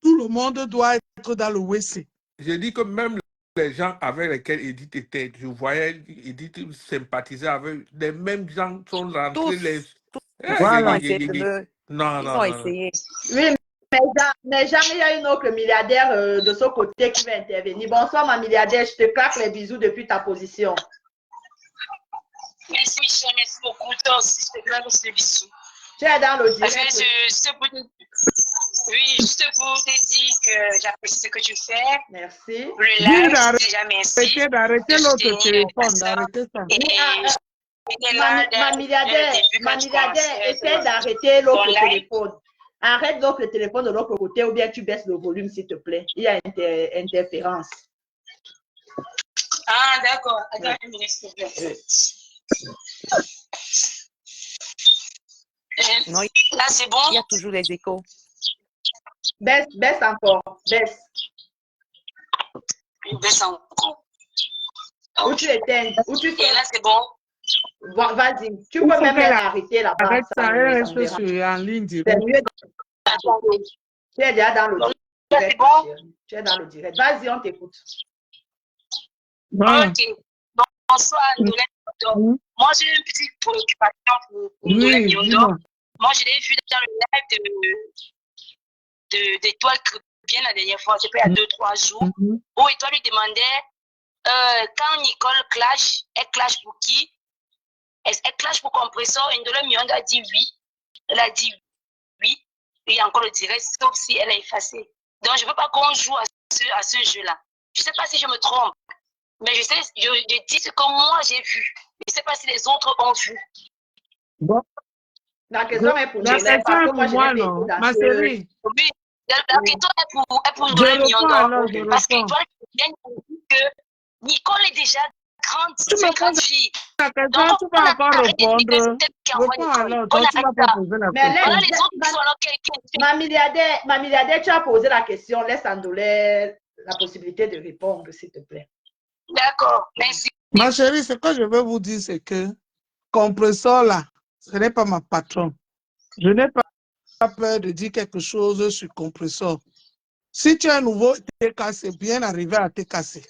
tout le monde doit être dans le WC. J'ai dit que même les gens avec lesquels Edith était, je voyais Edith sympathiser avec les mêmes gens sont rentrés. Voilà. Non, Ils ont essayé. Oui, mais Jean, il y a une autre milliardaire de ce côté qui va intervenir. Bonsoir, ma milliardaire. Je te claque les bisous depuis ta position. Merci, Michel. Merci beaucoup. Toi aussi, je te claque les bisous. Tu es dans le direct. Oui, juste pour te dire que j'apprécie ce que tu fais. Merci. Le live, déjà merci. D'arrêter l'autre téléphone, d'arrêter ça. Ma milliardaire, essaie d'arrêter l'autre téléphone. Arrête donc le téléphone de l'autre côté ou bien tu baisses le volume, s'il te plaît. Il y a interférence. Ah, d'accord. Attends une minute, s'il te plaît. Non, là, c'est bon? Il y a toujours les échos. Baisse encore. Baisse. Baisse encore. Où tu éteins? Où tu et là, c'est bon? Vas-y. Tu peux même arrêter là-bas. Arrête ça, reste en ligne direct. C'est mieux. Tu es déjà dans le direct. C'est bon? Tu es dans le direct. Vas-y, on t'écoute. Ok. Bonsoir, Ndolé. Moi, j'ai une petite préoccupation pour Ndolé Miondo. Moi, je l'ai vu dans le live d'Étoile bien la dernière fois, c'est il y a 2-3 jours, où Étoile lui demandait quand Nicole clash, elle clash pour qui? Elle clash pour Compressor. Ndolé Miondo a dit oui. Elle a dit oui. Et il y a encore le direct, sauf si elle a effacé. Donc, je ne veux pas qu'on joue à ce jeu-là. Je ne sais pas si je me trompe, mais je dis ce que moi j'ai vu. Je ne sais pas si les autres ont vu. Bon. La question est pour La Jolène, parce que moi, je moi, n'ai pas non. été dans Ma ce... chérie. Oui, la question est pour Je Ndolé réponds Miondo. alors, je Parce que réponds. toi, que Nicole est déjà grande, Tu c'est me une grande poses fille. la question, Donc, tu on vas encore arrête de dire que répondre. c'est elle qui envoie Réponds Nicole. alors, On donc tu arrête vas pas ça. poser la Mais question. Voilà les autres qui sont là, ma milliardaire, tu as posé la question. Laisse Andolé la possibilité de répondre, s'il te plaît. D'accord, merci. Ma chérie, ce que je veux vous dire, c'est que compresseur là, ce n'est pas ma patronne. Je n'ai pas peur de dire quelque chose sur compresseur. Si tu es un nouveau TK, c'est bien arrivé à TKC.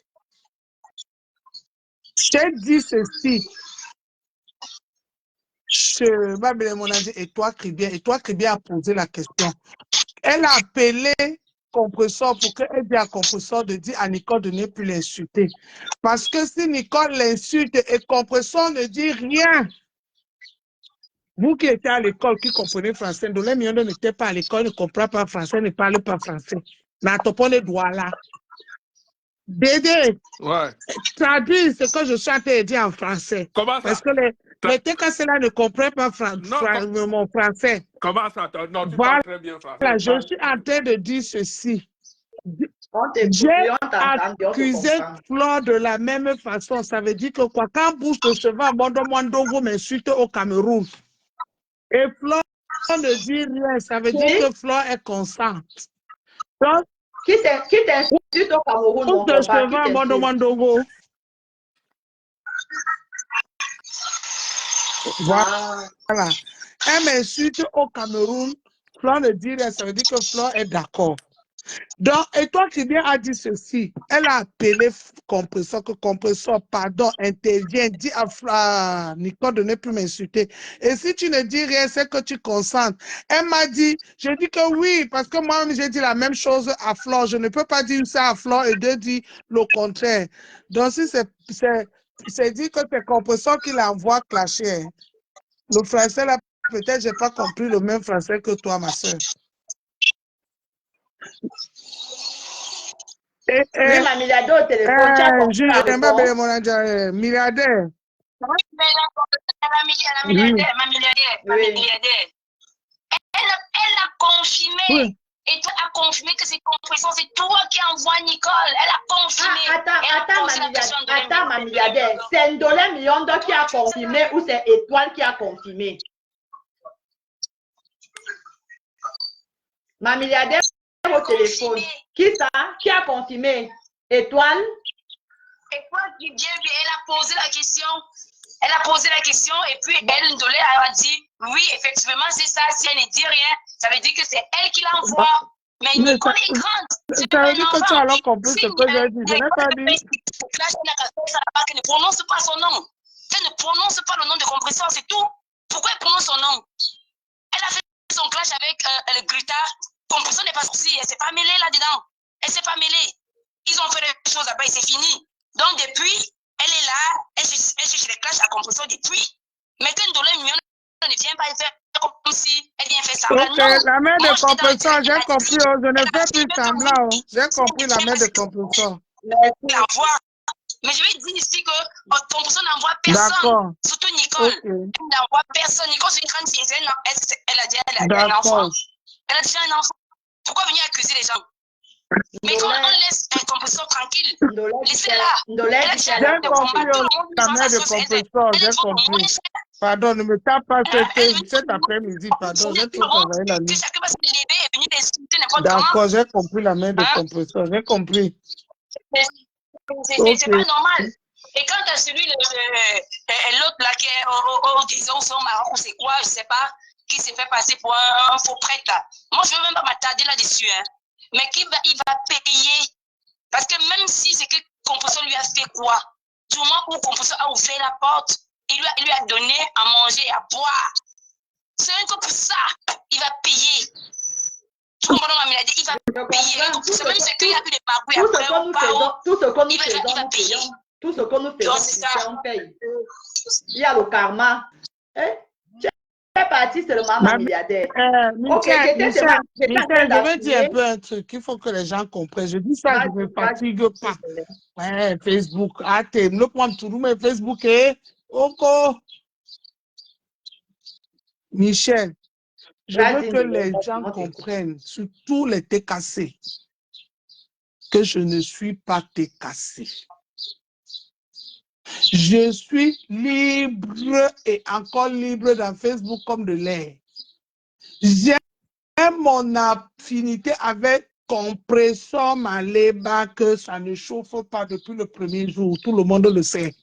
J'ai dit ceci. Je vais mon dit, et toi, Cribien a posé la question. Elle a appelé compresseur pour qu'elle dise à compresseur de dire à Nicole de ne plus l'insulter. Parce que si Nicole l'insulte et compresseur ne dit rien, vous qui étiez à l'école, qui comprenez français, Ndolé Miondo n'était pas à l'école, ne comprend pas français, ne parle pas français. N'attendez doigt là. Dédé, Ouais. traduis ce que je suis en train de dire en français. Comment Parce ça? que les TKC là ne comprennent pas Non, mon français. comment ça? Non, tu parles Voilà, très bien français. je suis en train de dire ceci. On t'écoute, J'ai on t'entend, on se accusé comprend. Flore de la même façon. Ça veut dire que quoi, quand Bouche de Cheval, Mondongo m'insulte au Cameroun. Et Flore ne dit rien. Ça veut dire que Flore est constante. Donc, Qui t'insulte au Cameroun, Bouche mon de papa? Qui Cheval, t'insulte? Mondongo. Voilà. Elle m'insulte au Cameroun. Flore ne dit rien. Ça veut dire que Flore est d'accord. Donc, et toi qui viens a dit ceci, elle a appelé compresseur, que compresseur, pardon, intervient, dit à Nicole de ne plus m'insulter. Et si tu ne dis rien, c'est que tu consentes. Elle m'a dit, je dis que oui, parce que moi-même, j'ai dit la même chose à Flore. Je ne peux pas dire ça à Flore et de dire le contraire. Donc, si c'est dit que c'est compresseur qui l'envoie clasher. Le français, là, peut-être, je n'ai pas compris le même français que toi, ma soeur. Oui, ma milliardaire au téléphone, tu as compris la réponse? Milliardaire. Oui, mais ma milliardaire. Elle a confirmé. Oui. Et toi, a confirmé que c'est compresseur. C'est toi qui envoie Nicole. Elle a confirmé. Attends, ma milliardaire. C'est Ndolé Miondo qui a confirmé ou c'est Étoile qui a confirmé? Ma milliardaire au téléphone. Qui ça? Qui a confirmé? Étoile? Étoile qui vient, elle a posé la question. Elle a posé la question et puis elle, Ndolé, a dit oui, effectivement, c'est ça. Si elle ne dit rien, ça veut dire que c'est elle qui l'envoie. Mais Nicole est grande. Ça veut dire que tu as alors compris ce que j'ai dit. Je n'ai pas dit. Elle ne prononce pas son nom. Elle ne prononce pas le nom de compresseur, c'est tout. Pourquoi elle prononce son nom? Elle a fait son clash avec le Grita. Compresseur n'est pas sorti. Elle ne s'est pas mêlée là-dedans. Elle ne s'est pas mêlée. Ils ont fait les choses là-bas et c'est fini. Donc depuis, elle est là. Elle cherche les clashs à compresseur depuis. Maintenant, Ndolé Miondo ne vient pas faire comme si elle vient faire semblant. Ok, la mère de compresseur, j'ai compris. Je ne fais plus semblant. J'ai compris la mère de compresseur. Mais je vais dire ici que compresseur n'envoie personne. Surtout Nicole. Elle n'envoie personne. Nicole, c'est une grande fille. Elle a déjà un enfant. Elle a déjà un enfant. Pourquoi venir accuser les gens? Mais quand on laisse un compresseur tranquille, laissez-la. J'ai compris la mère de compresseur. J'ai compris. Pardon, ne me tape pas cet après-midi. Pardon, j'ai tout travaillé la nuit. D'accord, j'ai compris la mère de compresseur. J'ai compris. C'est pas normal. Et quand tu as celui, l'autre là qui est disons, au Maroc, c'est quoi, je sais pas, qui s'est fait passer pour un faux prêtre là. Moi, je ne veux même pas m'attarder là-dessus. Hein. Mais il va payer. Parce que même si c'est que compresseur lui a fait quoi, du moment où compresseur a ouvert la porte, il lui a donné à manger et à boire. C'est un peu pour ça, il va payer. Tu comprends, maman, il a dit, il va payer. Même ce qu'il y a eu des bagouilles après, on parle. Tout ce que nous faisons, nous payons. Tout ce que nous faisons, on paye. Il y a le karma. Tu es est partie seulement ma milliardaire. Ok, Michel, j'étais en train je veux dire un d'assurer. peu un truc. Il faut que les gens comprennent. Je dis ça, je ne me Vas-y, fatigue pas. désolé. Ouais, Facebook. Ah, t'es le point tout mais Facebook est. Oko. Michel, je veux Vas-y, que les gens on t'écoute. comprennent, surtout les TKC, que je ne suis pas TKC. Je suis libre et encore libre dans Facebook comme de l'air. J'ai mon affinité avec Compressor Maleba que ça ne chauffe pas depuis le premier jour. Tout le monde le sait.